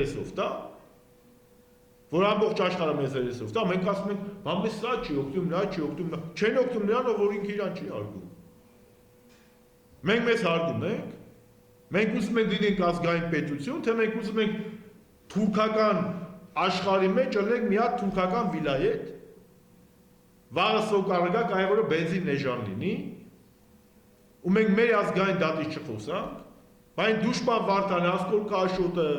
երեսով տա, որ ամբողջ աշխարհը մեզ երեսով տա, մենք ասում ենք, բա մեզ սա չի օգնում, նա չի օգնում, չեն օգնում նրանով, որ ինքը իրան չի հարգում։ Մենք մեզ հարգում ենք, մենք ուզում ենք լինենք ազգային պետություն, թե մենք ուզում ենք թուրքական աշխարհի մեջ լինենք մի հատ թուրքական վիլայետ, վաղը սոկարագա կարևորը բենզին էժան լինի, ու մենք մեր ազգային դատից չխոսանք, բայց դուշման Վարդանը, Ասկոլ Կաշոտը,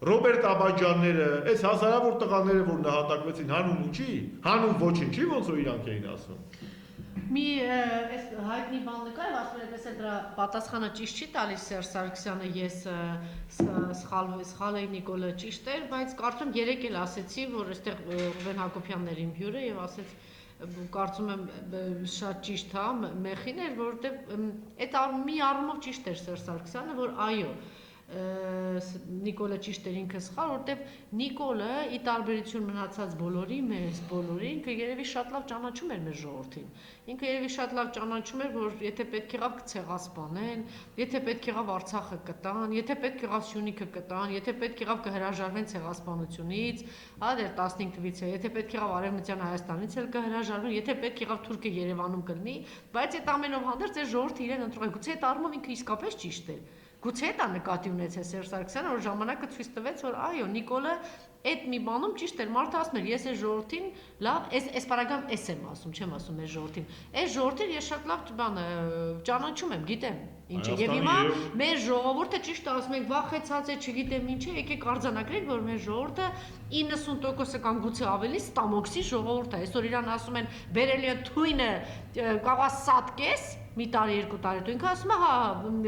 Ռոբերտ Աբաջանները, այս հազարավոր տղաները, որ նահատակվեցին, հանուն ինչի, հանուն ոչինչի, ոնց որ իրանք էին ասում։ Մի այս հայտնի բան նկար, ասում եմ, էս դրա պատասխանը ճիշտ չի տալիս Սերժ Սարգսյանը, ես սխալ էի, Նիկոլը ճիշտ էր, բայց կարծում 3 էլ ասեցի, որ այստեղ Ռուբեն Հակոբյանն էր իմ հյուրը եւ ասեց կարծում եմ շատ ճիշտ հա մեխին էր, որովհետեւ այդ մի առումով ճիշտ էր Սերժ Սարգսյանը, որ այո Նիկոլը ճիշտ էր ինքը սխալ, որովհետև Նիկոլը ի տարբերություն մնացած բոլորի, մեզ բոլորի, ինքը երևի շատ լավ ճանաչում էր մեր ժողովրդին։ Ինքը երևի շատ լավ ճանաչում էր, որ եթե պետք եղավ կցեղասպանեն, եթե պետք եղավ Արցախը կտան, եթե պետք եղավ Սյունիքը կտան, եթե պետք եղավ կհրաժարվեն ցեղասպանությունից, հա դեռ 15 թվից է, եթե պետք եղավ Արևմտյան Հայաստանից էլ կհրաժարվեն, եթե պետք եղավ Թուրքիա Երևանում կլինի, բայց այդ ամենով հանդերձ այս ժողովուրդը իրեն ընտրել է, գուցե այդ առումով ինքը իսկապես ճիշտ էր։ Գուցե դա նկատի ունեցել Սերժ Սարգսյանը, որ ժամանակը ցույց տվեց, որ այո, Նիկոլը այդ մի բանում ճիշտ էր, մարդը ասում էր, ես այս ժողովրդին լավ, այս պարագայում էս եմ ասում, չեմ ասում այս ժողովրդին։ Այս ժողովրդին ես շատ լավ բան ճանաչում եմ, գիտեմ ինչ է։ Եվ հիմա մեր ժողովուրդը ճիշտ ասում ենք, վախեցած է, չգիտեմ ինչ է, եկեք արձանագրենք, որ մեր ժողովուրդը 90% կամ գուցե ավելի ստամոքսի ժողովուրդ է։ Այսօր իրան ասում են, բերելի է թույնը կաղա սատկես մի տարի, 2 տարի, դու ինքը ասում է, հա,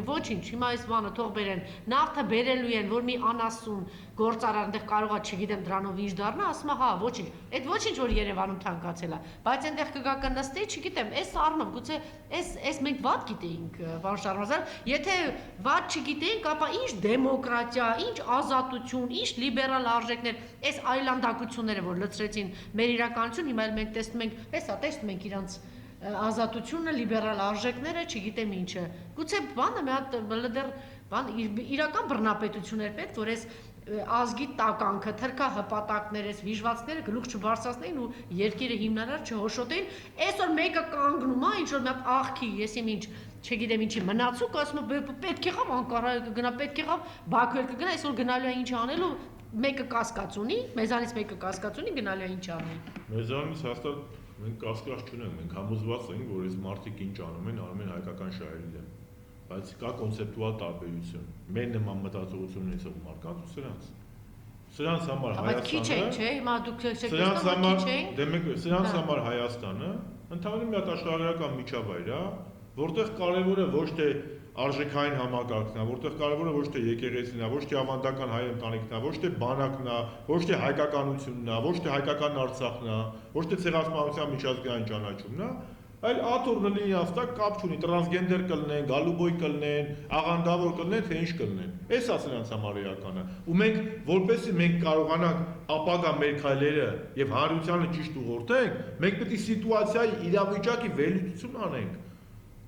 ոչինչ, հիմա այս բանը թող բերեն, նավթը բերելու են, որ մի անասուն գործարար այնտեղ կարողա, չգիտեմ, դրանով ինչ դառնա, ասում է, հա, ոչինչ, այդ ոչինչ, որ Երևանում թանկացել է, բայց այնտեղ կգա կնստի, չգիտեմ, այս առնով, գուցե այս մենք վատ գիտեինք, պարոն Շարմազան, եթե վատ չգիտեինք, ապա ինչ դեմոկրատիա, ինչ ազատություն, ինչ լիբերալ արժեքներ, այս այլանդակությունները, որ լցրեցին մեր իրականություն, հիմա էլ մենք տեսնում ենք, հեսա տեսնում ենք իրանց ազատությունը, լիբերալ արժեքները, չգիտեմ ինչը։ Գուցե բանը մի հատ դեռ բան իրական բռնապետություն էր պետք, որ այս ազգի տականքը, թրքա հպատակներ, այս վիժվածքները գլուխ չբարձրացնեին ու երկիրը հիմնարար չհոշոտեին։ Այսօր մեկը կանգնում է, ինչ որ մի հատ աղքի, ես իմ ինչ, չգիտեմ ինչի մնացուկ, ասում է պետք եղավ Անկարա կգնա, պետք եղավ Բաքու կգնա, այսօր գնալու է ինչ անելու, մեկը կասկած ունի, մեզանից մեկը կասկած ունի, գնալու է ինչ անել։ Մեզանից հաստատ մենք կասկած չունենք, մենք համոզված ենք, որ այս մարդիկ ինչ անում են հայկական շահերի դեմ, բայց կա կոնցեպտուալ տարբերություն։ Մեր նման մտածողություն ունեցող մարդկանց ու սրանց համար սրանց համար Հայաստանը ընդհանուր մի հատ աշխարհագրական միջավայր է, որտեղ կարևորը ոչ թե արժեքային համակարգն է, որտեղ կարևորը ոչ թե եկեղեցին է, ոչ թե ավանդական հայ ընտանիքն է, ոչ թե բանակն է, ոչ թե հայկականությունն է, ոչ թե հայկական Արցախն է, ոչ թե ցեղասպանության միջազգային ճանաչումն է, այլ աթոռն լինի աստակ կապ չունի, տրանսգենդեր կլինեն, գալուբոյ կլինեն, աղանդավոր կլինեն, թե ինչ կլինեն։ Էս է սրանց համար իրականը։ Ու մենք որպեսզի մենք կարողանանք ապագա մեր քայլերը եւ հանրությանը ճիշտ ուղղորդենք, մենք պետք է սիտուացիայի իրավիճակի վերլուծություն անենք։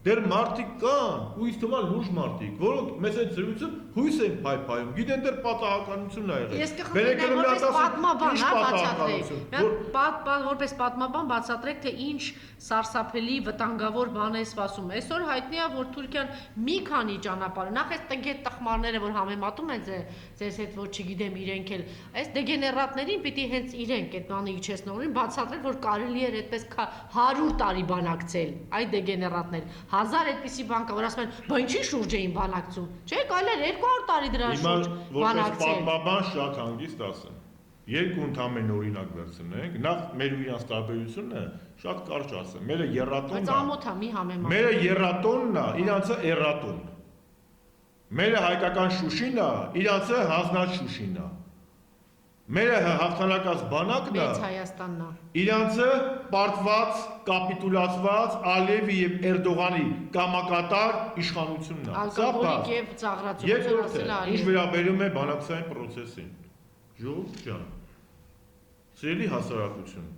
Դեռ մարդիկ կան, ու ինձ թվում է լուրջ մարդիկ, որոնք մեզ այդ զրույցը հույս են փայփայում, գիտեն դեռ պատահականությունն է եղել։ Ես կխնդրեմ որպես պատմաբան, հա, բացատրեք։ Որպես պատմաբան բացատրեք, թե ինչ սարսափելի վտանգավոր բան է սպասում։ Այսօր հայտնի է, որ Թուրքիան մի քանի ճանապարհ, նախ այս տգետ տխմարները, որ համեմատում են ձեզ հետ, որ չգիտեմ իրենք էլ, այս դեգեներատներին պիտի հենց իրենք այդ բանը իջեցնողին բացատրել, որ կարելի էր այդպես 100 տարի բանակցել, այդ դեգեներատներ 1000 այդպիսի բան կա, որ ասում են, բա ինչի շուրջ էին բանակցում։ Չէ, կարելի էր 200 տարի դրան շուրջ բանակցել։ Պատմաբան շատ հանգիստ ասեմ։ Երկու ընդհանրեն օրինակ վերցնենք, նախ մեր ու իրանց տարբերությունը շատ կարճ ասեմ։ Մերը երատոնն է։ Բայց ամոթ է, մի համեմատ։ Մերը երատոնն է, իրանցը էրատոն։ Մերը հայկական Շուշին է, իրանցը հանձնած Շուշին է։ Մերը հաղթանակած բանակն է, Մեծ Հայաստանն է։ Իրանցը պարտված, կապիտուլացված Ալիևի եւ Էրդողանի կամակատար իշխանությունն է։ Ալկոհոլիկ եւ ծաղրացություն ասել է Ինչ վերաբերում է բանակցային process-ին։ Ժողովուրդ ջան, սիրելի հասարակություն,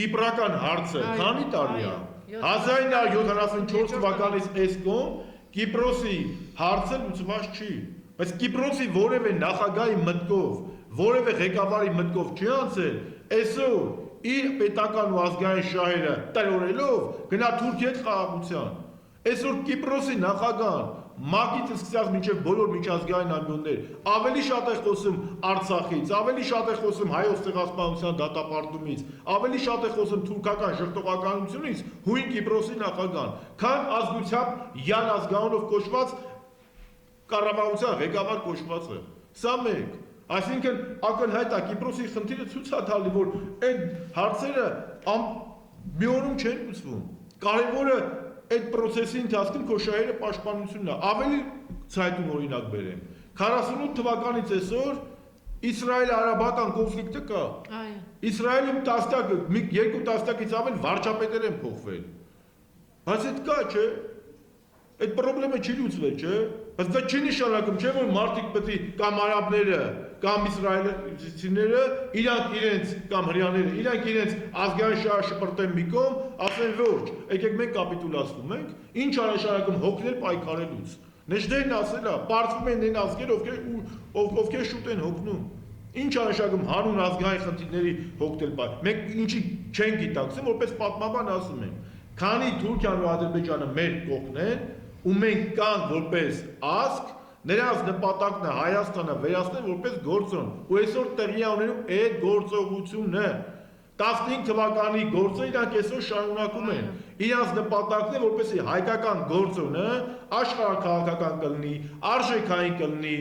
Կիպրական հարցը քանի տարի է։ 1974 թվականից այս կողմ Կիպրոսի հարցը լուծված չի։ Բայց Կիպրոսի որևէ նախագահի մտքով, որևէ ղեկավարի մտքով չի անցել, այսօր իր պետական ու ազգային շահերը տրորելով գնա Թուրքիա հետ խաղաղության։ Այսօր Կիպրոսի նախագահան ՄԱԿ-ից սկսած մինչև բոլոր միջազգային ամբիոններ ավելի շատ է խոսում Արցախից, ավելի շատ է խոսում հայոց ցեղասպանության դատապարտումից, ավելի շատ է խոսում թուրքական ժողովրդականությունից, հույն Կիպրոսի նախագահան, քան ազգությամբ Յան ազգանունով կոչված կառավարության ղեկավար կոչված է։ Սա մեկ, այսինքն ակնհայտ է Կիպրոսի խնդիրը ցույց է տալի, որ այդ հարցերը մի օրում չեն լուծվում։ Կարևորը այդ process-ի ընթացքում քո շահերը պաշտպանությունն է։ Ավելի ցայտուն օրինակ բերեմ։ 48 թվականից այսօր Իսրայել-արաբական կոնֆլիկտը կա։ Այո։ Իսրայելում տասնյակ, երկու տասնյակից ավել վարչապետեր են փոխվել։ Բայց այդ կա, չէ՞։ Այդ խնդրումը չի լուծվել, չէ՞։ Բայց դա չի նշանակում, չէ՞ որ մարդիկ պետք է կամ արաբները, կամ իսրայելցիները իրանք իրենց կամ հрьяաները, իրանք իրենց ազգային շահը շպրտեն մի կողմ, ասեն ոչ, եկեք մենք կապիտուլացնում ենք, ինչ է նշանակում հոգնել պայքարելուց։ Նեժդերն ասել է, պարտվում են այն ազգեր, ովքեր շուտ են հոգնում։ Ինչ է նշանակում հանուն ազգային խնդիրների հոգնել պայքար։ Մենք ինչի չենք գիտակցում, որպես պատմաբան ասում ենք, քանի Թուրքիան ու Ադրբեջանը մեր կողքն են, ու մենք կանք որպես ազգ, նրանց նպատակն է Հայաստանը վերացնել որպես գործոն, ու այսօր տեղի է ունենում այդ գործողությունը։ 15 թվականի գործը իրանք այսօր շարունակում են։ Իրանց նպատակն է որպեսզի հայկական գործոնը աշխարհաքաղաքական կլինի, արժեքային կլինի,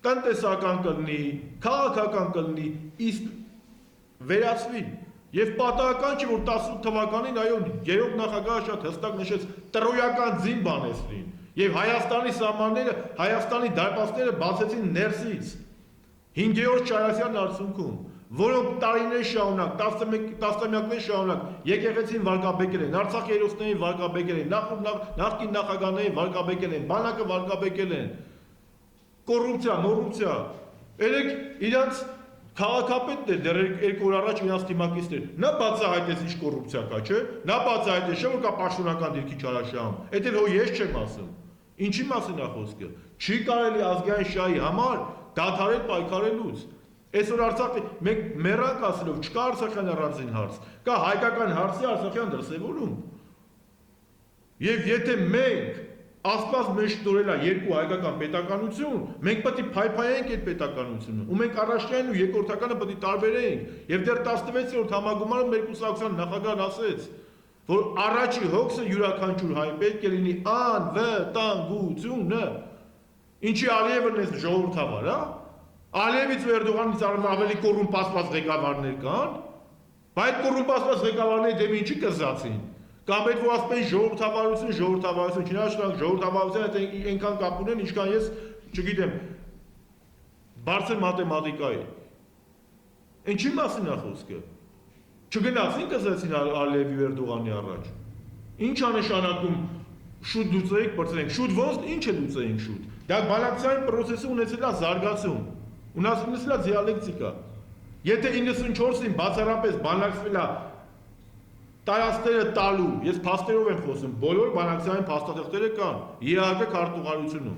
տնտեսական կլինի, քաղաքական կլինի, իսկ վերացվի։ Եվ պատահական չի, որ 18 թվականին այո երրորդ նախագահը շատ հստակ նշեց տրոյական ձին բանեցրին եւ Հայաստանի սահմանները, Հայաստանի դարպասները բացեցին ներսից 5-րդ Շարասյան արդյունքում, որոնք տարիներ շարունակ, տասնամյակներ շարունակ եկեղեցին վարկաբեկել են, Արցախի հերոսներին վարկաբեկել են, նախկին նախագահներին վարկաբեկել են, բանակը վարկաբեկել են, կոռուպցիա, երեք իրանց քաղաքապետն է դեռ 2 օր առաջ իրաց դիմակիցներ։ Նա բացահայտեց ինչ կոռուպցիա կա, չէ՞։ Նա բացահայտեց, չէ՞ որ կա պաշտոնական դիրքի չարաշահում։ Էդ էլ հո ես չեմ ասում։ Ինչի մասին է խոսքը։ Չի կարելի ազգային շահի համար դադարել պայքարելուց։ Այսօր Արցախի մենք մեռանք ասելով չկա Արցախյան առանձին հարց, կա հայկական հարցի Արցախյան դրսևորում։ Եվ եթե մենք Աստված մեզ շնորհել է երկու հայկական պետականություն, մենք պետք է փայփայենք այդ պետականությունը, ու մենք առաջնային ու երկրորդականը պետք է տարբերենք, եւ դեռ 16-րդ համագումարում մեր կուսակցության նախագահն ասեց, որ առաջի հոգսը յուրաքանչյուր հայ պետք է լինի անվտանգությունը։ Ինչի Ալիևն է ժողովրդավար, հա? Ալիևից ու Էրդողանից ավելի կոռումպացված ղեկավարներ կան, բայց կոռումպացված ղեկավարների դեմ ինչի կզացին։ Կամ այդ որ ասում են ժողովրդավարություն, չնայած ժողովրդավարության հետ այնքան կապ ունեն, ինչքան ես, չգիտեմ, բարձր մաթեմատիկայի։ Ինչի մասին է խոսքը։ Չգնացին կզեցին Ալիևի ու Էրդողանի առաջ։ Ինչ է նշանակում շուտ լուծեինք, բրծենք, շուտ ոնց ինչ է լուծեինք շուտ։ Դա բանակցային process-ը ունեցել է զարգացում, ունեցել է դիալեկտիկա։ Եթե 94-ին բացառապես բանակցվել է տարածքները տալու, ես փաստերով եմ խոսում, բոլոր բանակցային փաստաթղթերը կան ԵԱՀԿ քարտուղարությունում։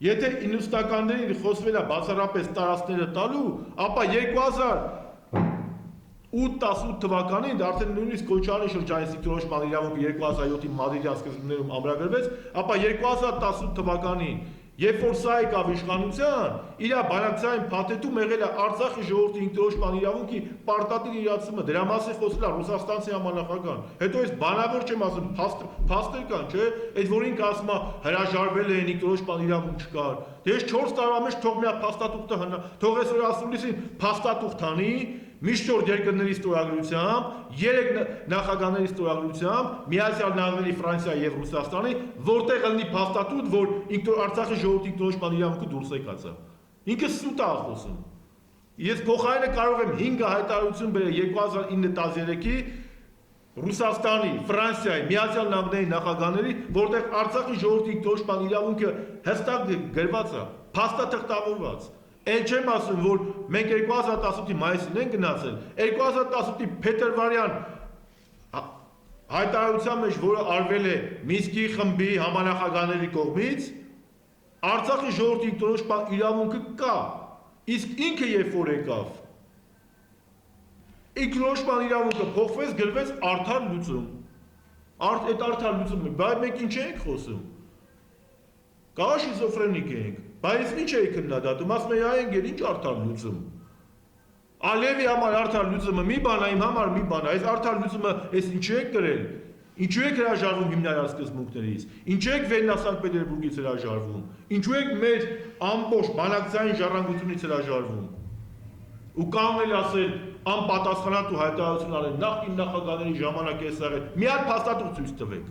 Եթե 90-ականներին խոսվել է բացառապես տարածքները տալու, ապա 2008-18 թվականին դա արդեն նույնիսկ Քոչարյանի շրջանի ինստիտուտորոշման իրավունքը 2007-ի Մադրիդյան սկզբներում ամրագրվեց, ապա 2018 թվականին երբ որ սա եկավ իշխանության, իր բանակցային փաթեթում եղել է Արցախի ժողովրդի ինքնորոշման իրավունքի պարտադիր իրացումը, դրա մասին խոսել է Ռուսաստանցի համանախագահան։ Հետո ես բանավոր չեմ ասում, փաստեր կան, չէ՞, այդ որ ինքը ասում է հրաժարվել են, ինքնորոշման իրավունք չկար։ Դե ես 4 տարվա մեջ թող մի փաստաթուղթը հնա, թող այսօր ասուլիսին փաստաթուղթ անի, միջնորդ երկրների ստորագրությամբ, 3 նախագահների ստորագրությամբ, Միացյալ Նահանգների, Ֆրանսիայի եւ Ռուսաստանի, որտեղ լինի փաստաթուղթ, որ Արցախի ժողովրդի ինքնորոշման իրավունքը դուրս է կացա։ Ինքը սուտ է խոսում։ Ես փոխարենը կարող եմ 5 հայտարարություն բերել 2009-13-ի Ռուսաստանի, Ֆրանսիայի, Միացյալ Նահանգների նախագահների, որտեղ Արցախի ժողովրդի ինքնորոշման իրավունքը հստակ գրված է, փաստաթղթավորված։ Էլ չեմ ասում, որ մենք 2018-ի մայիսին են գնացել, 2018-ի փետրվարյան հայտարարության մեջ, որը արվել է Մինսկի խմբի համանախագահների կողմից, Արցախի ժողովրդի ինքնորոշման իրավունքը կա, իսկ ինքը երբ որ եկավ, ինքնորոշման իրավունքը փոխվեց, գրվեց արդար լուծում։ Այդ արդար լուծումը, բայց մենք ինչ ենք խոսում։ Կա շիզոֆրենիկ ենք, բայց ինչ էի քննադատում, ասում էի այն գեր ինչ արդար լուծում։ Ալևի համար արդար լուծումը մի բան է, իմ համար մի բան է, այս արդար լուծումը այս ինչու եք գրել։ Ինչու եք հրաժարվում հիմնարար սկզբունքներից։ Ինչու եք Վեննա Սանկտ Պետերբուրգից հրաժարվում։ Ինչու եք մեր ամբողջ բանակցային ժառանգությունից հրաժարվում։ Ու կանգնել ասել անպատասխանատու հայտարարություն արել նախկին նախագահների ժամանակ էս աղել։ Մի հատ փաստաթուղթ ցույց տվեք։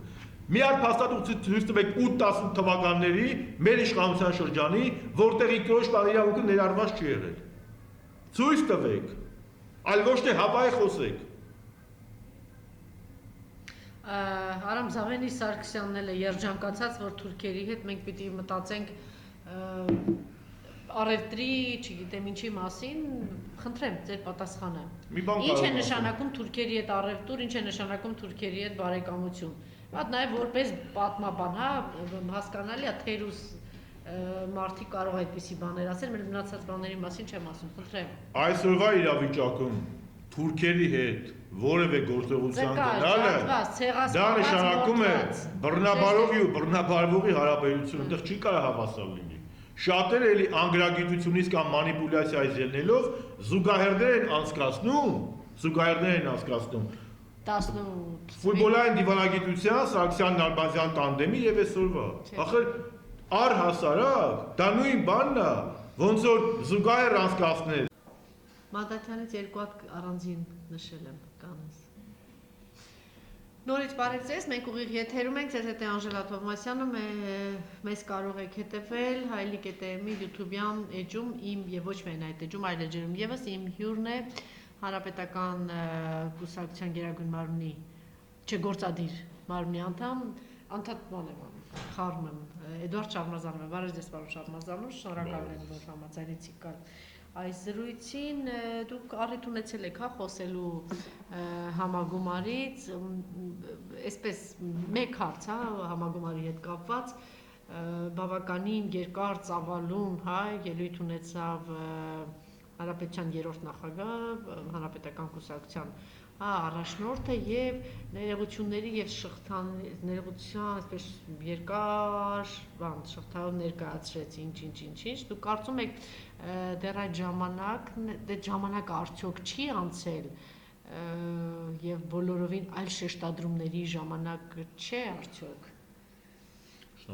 Մի հատ փաստաթուղթ ցույց տվեք 8-10 թվականների մեր իշխանության շրջանի, որտեղ ինքնորոշման իրավունքը ներառված չի եղել։ Ցույց տվեք։ Այլ ոչ թե հավայ խոսեք։ Արամ Զավենի Սարգսյանն էլ է երջանկացած, որ թուրքերի հետ մենք պիտի մտածենք առևտրի, չգիտեմ ինչի մասին, խնդրեմ ձեր պատասխանը։ Ինչ է նշանակում թուրքերի հետ առևտուր, ինչ է նշանակում թուրքերի հետ բարեկամություն։ Այդ նաև որպես պատմաբան, հա, հասկանալի է, թերուս մարդիկ կարող այդպիսի բաներ ասել, մեր մնացած բաների մասին չեմ ասում, խնդրեմ։ Այսօրվա իրավիճակում թուրքերի հետ որևէ գործողության գնալը դա նշանակում է բռնաբարողի ու բռնաբարվողի հարաբերություն, այդտեղ չի կարող հավասար լինի։ Շատերը էլի անգրագիտությունից կամ մանիպուլյացիայից ելնելով զուգահեռներ են անցկացնում 18 ֆուտբոլային դիվանագիտության Սարգսյան Նալբանդյան տանդեմի եւ այսօրվա։ Ախր առհասարակ դա նույն բանն է, ոնց որ զուգահեռ անցկացնել։ Մադաթյանից երկու հատ առանձին նշել եմ կանես։ Նորից բարև ձեզ, մենք ուղիղ եթերում ենք, ձեզ հետ է Անժելա Թովմասյանը, մեզ կարող եք հետևել Հայլիկ ETM-ի YouTube-յան էջում, իմ եւ ոչ միայն այդ էջում, այլ էջերում եւս իմ հյուրն է Հանրապետական կուսակցության Գերագույն մարմնի չգործադիր մարմնի անդամ բան եմ խառնում եմ Էդուարդ Շահմազանովը, բարև ձեզ պարոն Շահմազանով, շնորհակալ եմ որ համաձայնեցիք գալ այս զրույցին, դուք առիթ ունեցել եք հա խոսելու համագումարից, այսպես մեկ հարց հա համագումարի հետ կապված, բավականին երկար ծավալուն հա ելույթ ունեցավ Հանրապետության երրորդ նախագահ, Հանրապետական կուսակցության առաջնորդը եւ ներողությունների եւ ներողության այսպես երկար շղթայով ներկայացրեց ինչ դուք կարծում եք դեռ այդ ժամանակը արդյոք չի անցել եւ բոլորովին այլ շեշտադրումների ժամանակ չէ արդյոք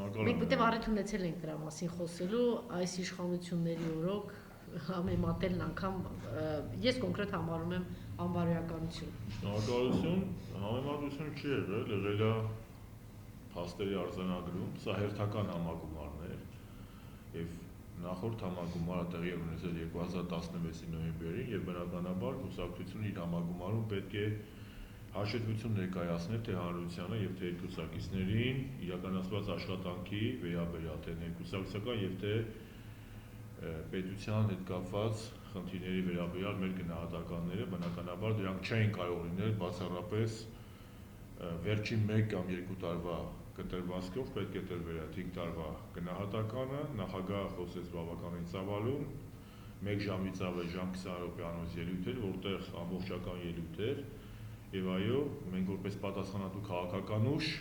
մենք պետք է առիթ ունեցել ենք դրա մասին խոսելու այս իշխանությունների օրոք համեմատելն անգամ ես կոնկրետ համարում եմ անբարոյականություն։ Շնորհակալություն, համեմատություն չի եղել է փաստերի արձանագրում, սա հերթական համագումարն էր եւ նախորդ համագումարը տեղի ունեցել 2016-ի նոյեմբերին եւ բնականաբար կուսակցությունը իր համագումարում պետք է հաշվետվություն ներկայացնել թե հանրությանը եւ թե կուսակիցներին իրականացված աշխատանքի վերաբերյալ թե ներկուսակցական եւ թե պետության հետ կապված խնդիրների վերաբերյալ մեր գնահատականները բնականաբար դրանք չէին կարող լինել բացառապես վերջին 1 կամ 2 տարվա կտրվածքով պետք է տրվեր 5 տարվա գնահատականը նախագահը խոսեց բավականին ծավալուն 1 ժամից ավել ժամ 20 րոպեանոց ելույթ էր որտեղ ամբողջական ելույթ էր եւ այո մենք որպես պատասխանատու քաղաքական ուժ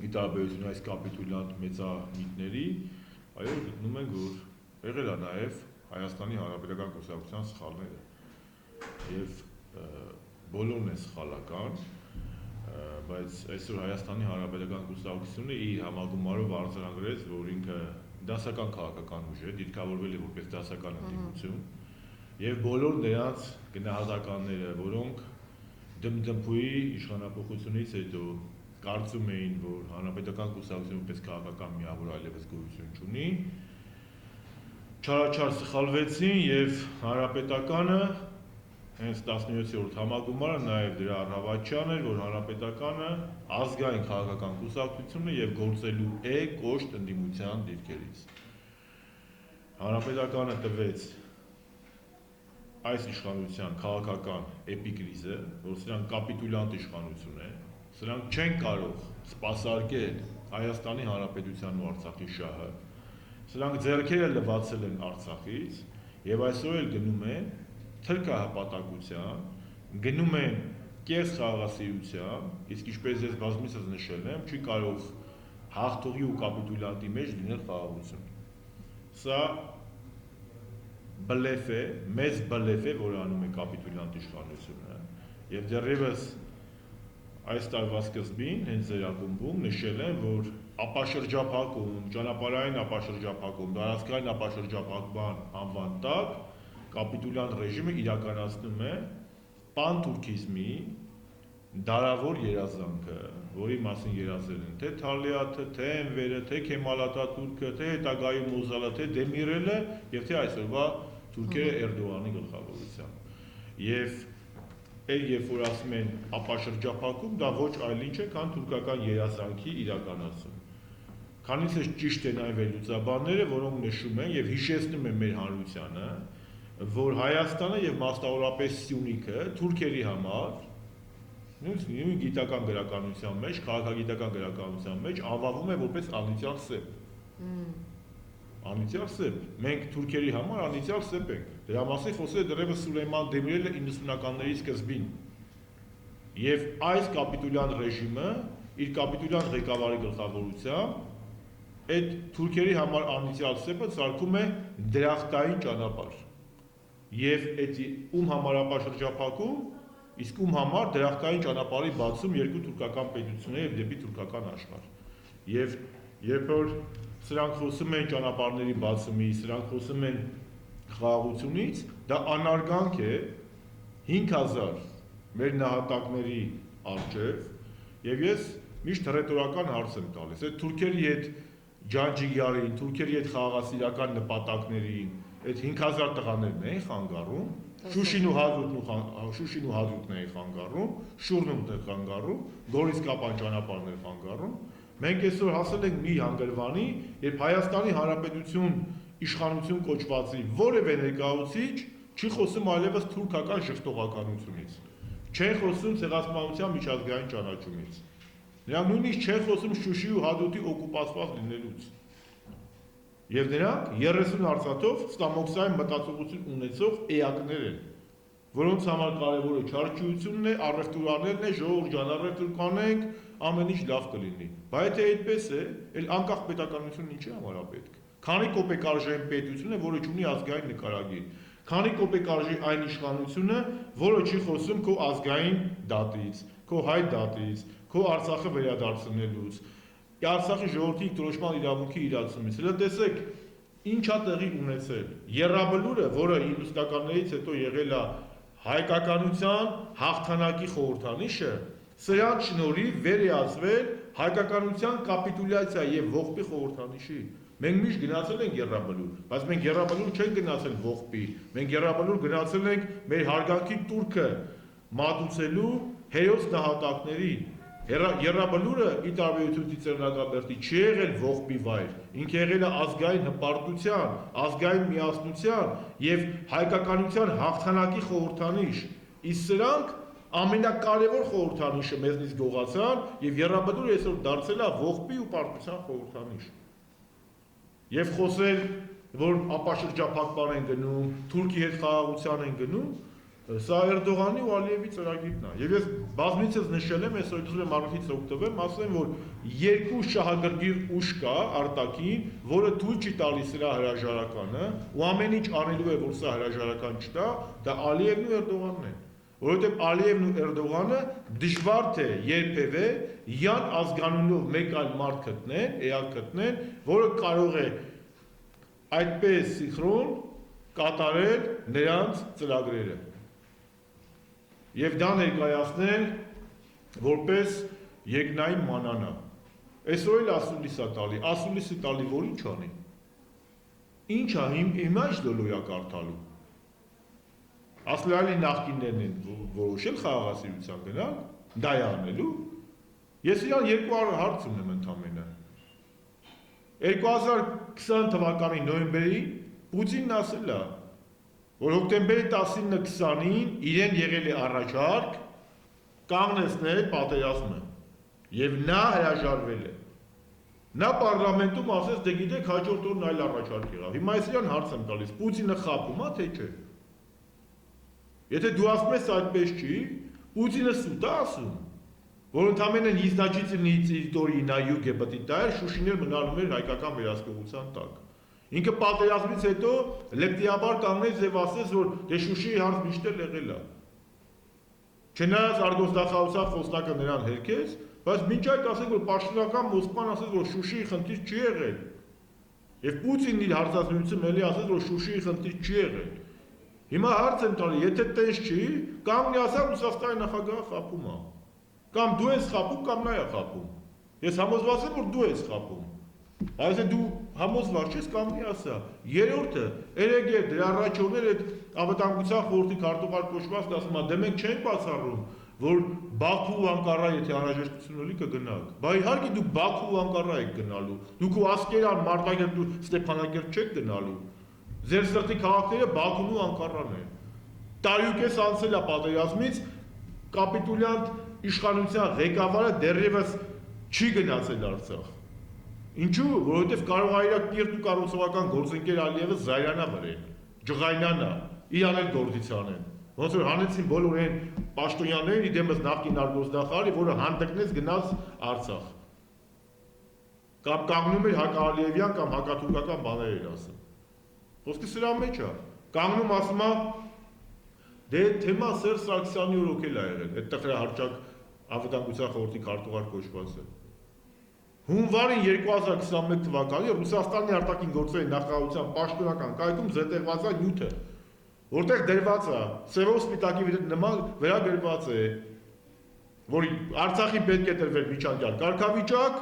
ի տարբերություն այս կապիտուլյանտ մեծամիտների այո գտնում ենք որ եղել է նաև Հայաստանի Հանրապետական կուսակցության սխալները եւ բոլորն են սխալական, բայց այսօր Հայաստանի Հանրապետական կուսակցությունը իր համագումարով արձանագրեց, որ ինքը դասական քաղաքական ուժ է, դիտկավորվել է որպես դասական ընդդիմություն եւ բոլոր նրանց գնահատականները, որոնք դմդմփուի իշխանապողությունից հետո կարծում էին, որ Հանրապետական կուսակցությունը որպես քաղաքական միավոր այլևս գոյություն չունի չարաչար սխալվեցին եւ հանրապետականը հենց 17-րդ համագումարը նաեւ դրա առավաճան էր որ հանրապետականը ազգային քաղաքական կուսակցությունը եւ գործելու է կոշտ ընդդիմության դիրքերից հանրապետականը տվեց այս իշխանության քաղաքական էպիկրիզը որ սրանք կապիտուլյանտ իշխանություն է սրանք չեն կարող սպասարկել Հայաստանի Հանրապետության ու Արցախի շահը Սրանք ձեռքերը լվացել են Արցախից եւ այսօր էլ գնում են թրքահպատակության, գնում են կես խաղաղասիրության, իսկ ինչպես ես բազմիցս նշել եմ, չի կարող հաղթողի ու կապիտուլյանտի մեջ լինել խաղաղություն։ Սա բլեֆ է, մեծ բլեֆ է, որ անում է կապիտուլյանտ իշխանությունը եւ դեռևս այս տարվա սկզբին հենց ձեր ակումբում նշել են, որ ապաշրջափակում, ճանապարհային ապաշրջափակում, տարածքային ապաշրջափակման անվան տակ կապիտուլյանտ ռեժիմը իրականացնում է պանթուրքիզմի դարավոր երազանքը, որի մասին երազել են թե Թալիաթը, թե Էնվերը, թե Քեմալ Աթաթուրքը, թե հետագայում Մոզալը, թե Դեմիրելը եւ թե այսօրվա թուրքերը Էրդողանի գլխավորությամբ։ Եվ երբ որ ասում են ապաշրջափակում, դա ոչ այլ ինչ է, քան թուրքական երազանքի իրականացում։ Քանից է ճիշտ են այն վերլուծաբանները, որոնք նշում են եւ հիշեցնում են մեր հանրությանը, որ Հայաստանը եւ մասնավորապես Սյունիքը թուրքերի համար նույն գիտական գրականության մեջ, քաղաքագիտական գրականության մեջ անվանվում է որպես անիծյալ սեփ։ Անիծյալ սեփ։ Մենք թուրքերի համար անիծյալ սեփ ենք։ Դրա մասին խոսել է դեռևս Սուլեյման Դեմիրելը 90-ականների սկզբին։ Եվ այս կապիտուլյան ռեժիմը իր կապիտուլյան ղեկավարի գլխավորությամբ այդ թուրքերի համար անիծյալ սեփը ցարկում է դրախտային ճանապարհ։ Եւ այդ ում համար ապաշրջափակում, իսկ ում համար դրախտային ճանապարհի բացում երկու թուրքական պետությունների եւ դեպի թուրքական աշխարհ։ Եվ երբ որ սրանք խոսում են ճանապարհների բացումից, սրանք խոսում են խաղաղությունից, դա անարգանք է 5000 մեր նահատակների առջև եւ ես միշտ ռետորական հարց եմ տալիս։ Այդ թուրքերի հետ ջանջիգյարին, թուրքերի հետ խաղաղասիրական նպատակներին, այդ 5000 տղաներն էին խանգարում, Շուշին ու Հադրութն էին խանգարում, Շուրնում են խանգարում, Գորիսկապան ճանապարհն են խանգարում։ Մենք այսօր հասել ենք մի հանգրվանի, երբ Հայաստանի Հանրապետություն իշխանություն կոչվածի որևէ ներկայացուցիչ չի խոսում այլևս թուրքական շղթողականությունից, չեն խոսում ցեղասպանության միջազգային ճանաչումից։ Նրանք նույնիսկ չեն խոսում Շուշի ու Հադրութի օկուպացված լինելուց։ Եվ նրանք 30 արծաթով ստամոքսային մտածողություն ունեցող էակներ են, որոնց համար կարևորը չարչիությունն է, առևտուրաներն է, ժողովուրդ ջանառևտուր կանենք, ամեն ինչ լավ կլինի։ Բայց եթե այդպես է, էլ անկախ պետականությունն ինչի համար է պետք։ Քանի կոպեկ արժի այն պետությունը, որը չունի ազգային նկարագիր։ Քանի կոպեկ արժի այն իշխանությունը, որը չի խոսում քո ազգային դատից, քո հայ դատից, քո Արցախը վերադարձնելուց, Արցախի ժողովրդի դրոշման իրավունքի իրացումից։ Հələ տեսեք, ինչ է տեղի ունեցել։ Եռաբլուրը, որը 90-ականներից հետո եղել է հայկականության հաղթանակի խորհրդանիշը, սրան շնորհիվ վերիացվել հայկականության կապիտուլյացիա եւ ողբի խորհրդանիշի։ Մենք միշտ գնացել ենք եռաբլուր, բայց մենք եռաբլուր չենք գնացել ողբի, մենք եռաբլուր գնացել ենք մեր հարգանքի տուրքը մատուցելու հերոս նահատակներին։ Եռաբլուրը ի տարբերություն Ծիծեռնակաբերդի չի եղել ողբի վայր, ինքը եղել է ազգային հպարտության, ազգային միասնության եւ հայկականության հաղթանակի խորհրդանիշ։ Իսկ սրանք ամենակարևոր խորհրդանիշը մեզնից գողացան եւ եռաբլուրը այսօր դարձել է ողբի ու պարտության խորհրդանիշ։ Եվ խոսել, որ ապաշրջափակման են գնում, Թուրքի հետ խաղաղության են գնում, սա Էրդողանի ու Ալիևի ծրագիրն է։ Եվ ես բազմիցս նշել եմ, այսօր ուզում եմ առիթից օգտվեմ, ասեմ, որ երկու շահագրգիռ ուժ կա արտաքին, որը թույլ չի տալիս սրա հրաժարականը, ու ամեն ինչ անելու է, որ սա հրաժարական չտա, դա Ալիևն ու Էրդողանն են։ Որովհետև Ալիևն ու Էրդողանը դժվար թե երբևէ յան ազգանունով մեկ այլ մարդ գտնեն, էակ գտնեն, որը կարող է այդպես սինխրոն կատարել նրանց ծրագրերը։ Եվ դա ներկայացնել որպես երկնային մանանա։ Այսօր էլ ասուլիս է տալի, ասուլիսը տալի, որ ինչ անի։ Ինչ է հիմա ինչ լոլոյա կարդալու։ Ասլալի նախկիններն են որոշել խաղաղասիրության գնալ, դա է անելու։ Ես իրան 200 հարց ունեմ ընդամենը։ 2020 թվականի նոյեմբերին Պուտինն ասել է, որ հոկտեմբերի 19-20-ին իրեն եղել է առաջարկ կանգնեցնել պատերազմը, եւ նա հրաժարվել է։ Նա պարլամենտում ասեց, դե գիտեք, հաջորդ օրն այլ առաջարկ եղավ։ Հիմա ես իրան հարց եմ տալիս, Պուտինը խաբում է, թե չէ։ Եթե դու ասում ես այդպես չի, Պուտինը սուտ է ասում, որ ընդամենը незначительные территории на юге Բտիտայր Շուշիներ մնալու էր հայկական վերահսկողության տակ։ Ինքը պատերազմից հետո լεπτիաբար կանգնեց եւ ասեց, որ դե Շուշիի հարց միշտ էլ եղել է։ Չնայած արգոստախաղության խոսնակը նրան հերքեց, բայց մինչ այդ ասեք, որ պաշտոնական Մոսկվան ասեց, որ Շուշիի խնդիր չի եղել։ Եվ Պուտինն իր հարցազրույցում էլի ասեց, որ Շուշիի խնդիր չի եղել։ Հիմա հարց եմ տալի, եթե տես չի, կամ մի ասա Ռուսաստանի նախագահը խաբում է։ Կամ դու ես խաբում, կամ նա է խաբում։ Ես համոզված եմ, որ դու ես խաբում։ Այս դու համոզված ես կամ մի ասա։ Երրորդը, երեք էր դրա առաջորներ այդ անվտանգության խորհրդի քարտուղար կոչվածն ասում է, դե մենք չենք բացառում, որ Բաքու ու Անկարա եթե անհրաժեշտություն ունի կգնաք։ Բա իհարկե դու Բաքու ու Անկարա եք գնալու։ Դուք ու Ասկերան, Մարտակերտ ու Ստեփանակերտ չեք գնալու։ Ձեր սրտի քաղաքները Բաքուն ու Անկարան են։ Տարիուկես անցել է պատերազմից, կապիտուլյանտ իշխանության ղեկավարը դեռևս չի գնացել Արցախ։ Ինչու՞, որովհետև կարող է իր կիրթ ու կառուցողական գործընկեր Ալիևը Զայրանա վրեն, ջղայնանա, իրան էլ գործիցան են։ Ոնց որ հանեցին բոլոր այն պաշտոնյաներին իդեմս նախկին արգոստախարի, որը հանդգնեց գնաց Արցախ։ Կամ կանգնում էր հակաալիևյան կամ հակաթուրքական բաներ էր ասում։ Խոսքը սրա մեջ է։ Կանգնում ասում է, դե թեմա Սերժ Սարգսյանի օրոքել է եղել, այդ տխրահարճակ անվտանգության խորհրդի քարտուղար կոչվածը։ Հունվարին 2021 թվականի Ռուսաստանի արտաքին գործերի նախարարության պաշտոնական կայքում զետեղված է նյութը, որտեղ դրված է սևով սպիտակի նման վերագրված է, որ Արցախին պետք է տրվեր միջանկյալ կարգավիճակ,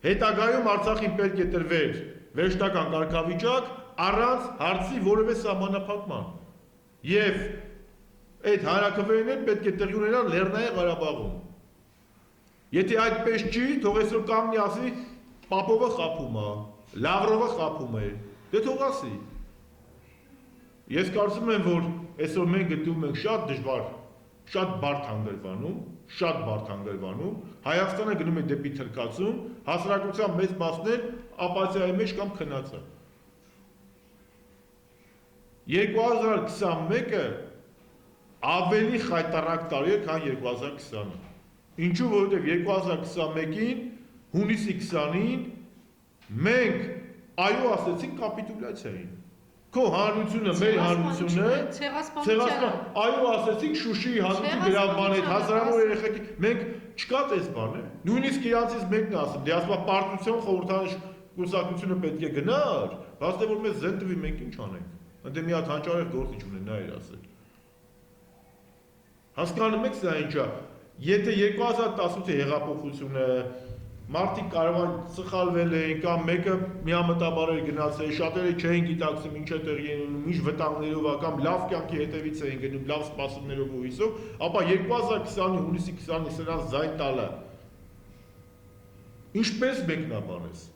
հետագայում Արցախին պետք է տրվեր վերջնական կարգավիճակ առանց հարցի որևէ սահմանափակման։ Եվ այդ հանրաքվեներն պետք է տեղի ունենան Լեռնային Ղարաբաղում։ Եթե այդպես չի, թող այսօր կամնի ասի Պապովը խաբում է, Լավրովը խաբում է, դե թող ասի։ Ես կարծում եմ, որ այսօր մենք գտնվում ենք շատ դժվար, շատ բարդ հանգրվանում, Հայաստանը գնում է դեպի թրքացում, հասարակության մեծ մասներ ապաթիայի մեջ կամ քնած է։ 2021-ը ավելի խայտառակ տարի էր, քան 2020-ը։ Ինչու, որովհետև 2021-ին, հունիսի 20-ին մենք այո ասեցինք կապիտուլյացիային։ Քո հանրությունը, մեր հանրությունը, ցեղասպանության, այո ասեցինք Շուշիի հանրության գրավման հետ, հազարավոր երեխեքի, մենք չկա այս բանը։ Նույնիսկ իրանցից մեկն ասում, դե ասում է պարտության խորհրդանիշ կուսակցությունը պետք է գնար, բայց դե որ մեզ զեն տվի, մենք ինչ անենք։ Ընդ մի հատ հանճարեղ գործիչ ունենա էր ասել։ Հասկանում եք սա ինչա։ Եթե 2018-ի հեղափոխությունը մարդիկ կարող են սխալվել էին կամ մեկը միամտաբար էր գնացել, շատերը չէին գիտակցում ինչ է տեղի ունենում, ինչ վտանգներով է կամ լավ կյանքի հետևից էին գնում, լավ սպասումներով ու հույսով, ապա 2020-ի հունիսի 20-ի սրանց զայն տալը ինչպես մեկնաբանես։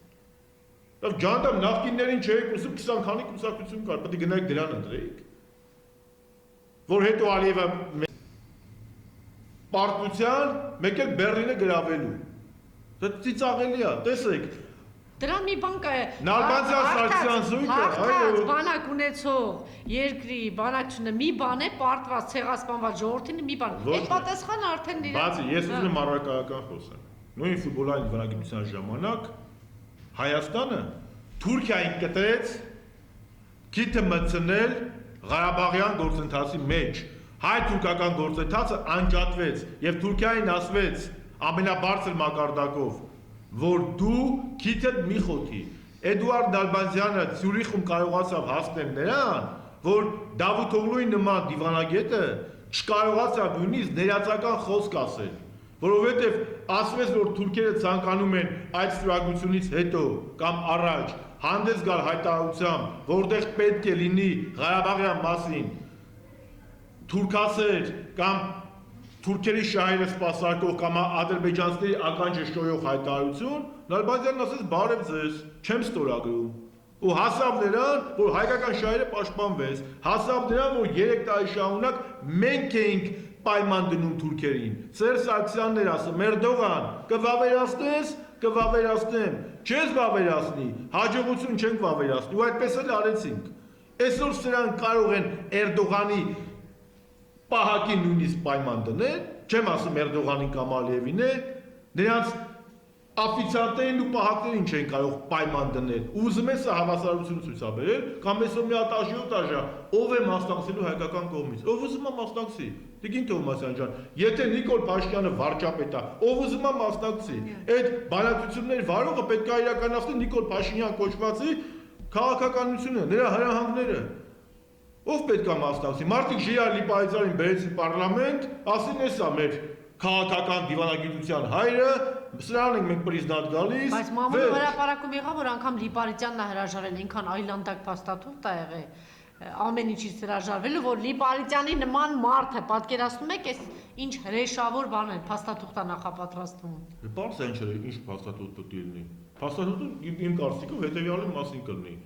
Ջանդամ նախկիններին չէիք ուսում 20 քանի կուսակցություն կար, պետք է գնայիք դրան ընտրեիք։ Որ հետո Ալիևը պարտության մեկ էլ Բեռլինը գրավելու։ Դա ծիծաղելի է, տեսեք։ Դրան մի բան կա է։ Նալբանդյան Սարգսյան զույգը, այո, բանակ ունեցող երկրի բանակցությունը մի բան է, պարտված, ցեղասպանված ժողովրդին մի բան։ Այդ պատասխանը արդեն իրեն։ Բացի, ես ուզում եմ առարկայական խոսեմ։ Նույն ֆուտբոլային վարագիտության ժամանակ Հայաստանը Թուրքիային կտրեց գիտը մտցնել Ղարաբաղյան գործընթացի մեջ։ Հայ-թուրքական գործընթացը անջատվեց եւ Թուրքիային ասվեց ամենաբարձր մակարդակով, որ դու քիթդ մի խոթի։ Էդուարդ Նալբանդյանը Ցյուրիխում կարողացավ հասնել նրան, որ Դավութօղլուի նման դիվանագետը չկարողացավ նույնիսկ ներածական խոսք ասել, որովհետև ասվեց, որ թուրքերը ցանկանում են այդ ստորագրությունից հետո կամ առաջ հանդես գալ հայտարարությամբ, որտեղ պետք է լինի Ղարաբաղյան մասին թուրքացեր կամ թուրքերի շահերը սպասարկող կամ ադրբեջանցիների ականջը շոյող հայտարարություն, Նալբանդյանն ասեց բարև ձեզ, չեմ ստորագրում։ Ու հասավ նրան, որ հայկական շահերը պաշտպանվեց, հասավ նրան, որ 3 տարի շարունակ մենք էինք պայման դնում թուրքերին։ Սերժ Սարգսյանն էր ասում, Էրդողան, կվավերացնես, կվավերացնեմ, չես վավերացնի, հաջողություն չենք վավերացնի, ու այդպես էլ արեցինք։ Այսօր սրանք կարող են Էրդողանի պահակին նույնիսկ պայման դնել, չեմ ասում Էրդողանին կամ Ալիևին է, նրանց աֆիցիանտերին ու պահակներին չեն կարող պայման դնել։ Ուզում ես հավասարություն ցույցաբերել, կամ այսօր մի հատ աժի ու տաժա, ով է մասնակցելու հայկական կողմից, ով ուզում է մասնակցի։ Տիկին Թովմասյան ջան, եթե Նիկոլ Փաշինյանը վարչապետ է, ով ուզում է մասնակցի, այդ բանակցությունների վարողը պետք է իրականացնի Նիկոլ Փաշինյան կոչվածի քաղաքականությունը, նրա հրահանգները։ Ով պետք է մասնակցի։ Մարդիկ Ժիա Լիպայցարին բերեցին պարլամենտ, ասին էսա մեր քաղաքական դիվանագիտության հայրը, սրանն ենք մենք պրիզնատ գալիս։ Բայց մամուլը հրապարակում եղավ, որ անգամ Լիպարիցյանն է հրաժարել, ինքան այլանդակ փաստաթուղթ է եղել, ամեն ինչից հրաժարվելու, որ Լիպարիցյանի նման մարդ է, պատկերացնում եք, այս ինչ հրեշավոր բան է, փաստաթուղթ է նախապատրաստվում։ Պարզ է ինչ փաստաթուղթ պետք է լինի։ Փաստաթուղթը իմ կարծիքով հետևյալի մասին կլինի։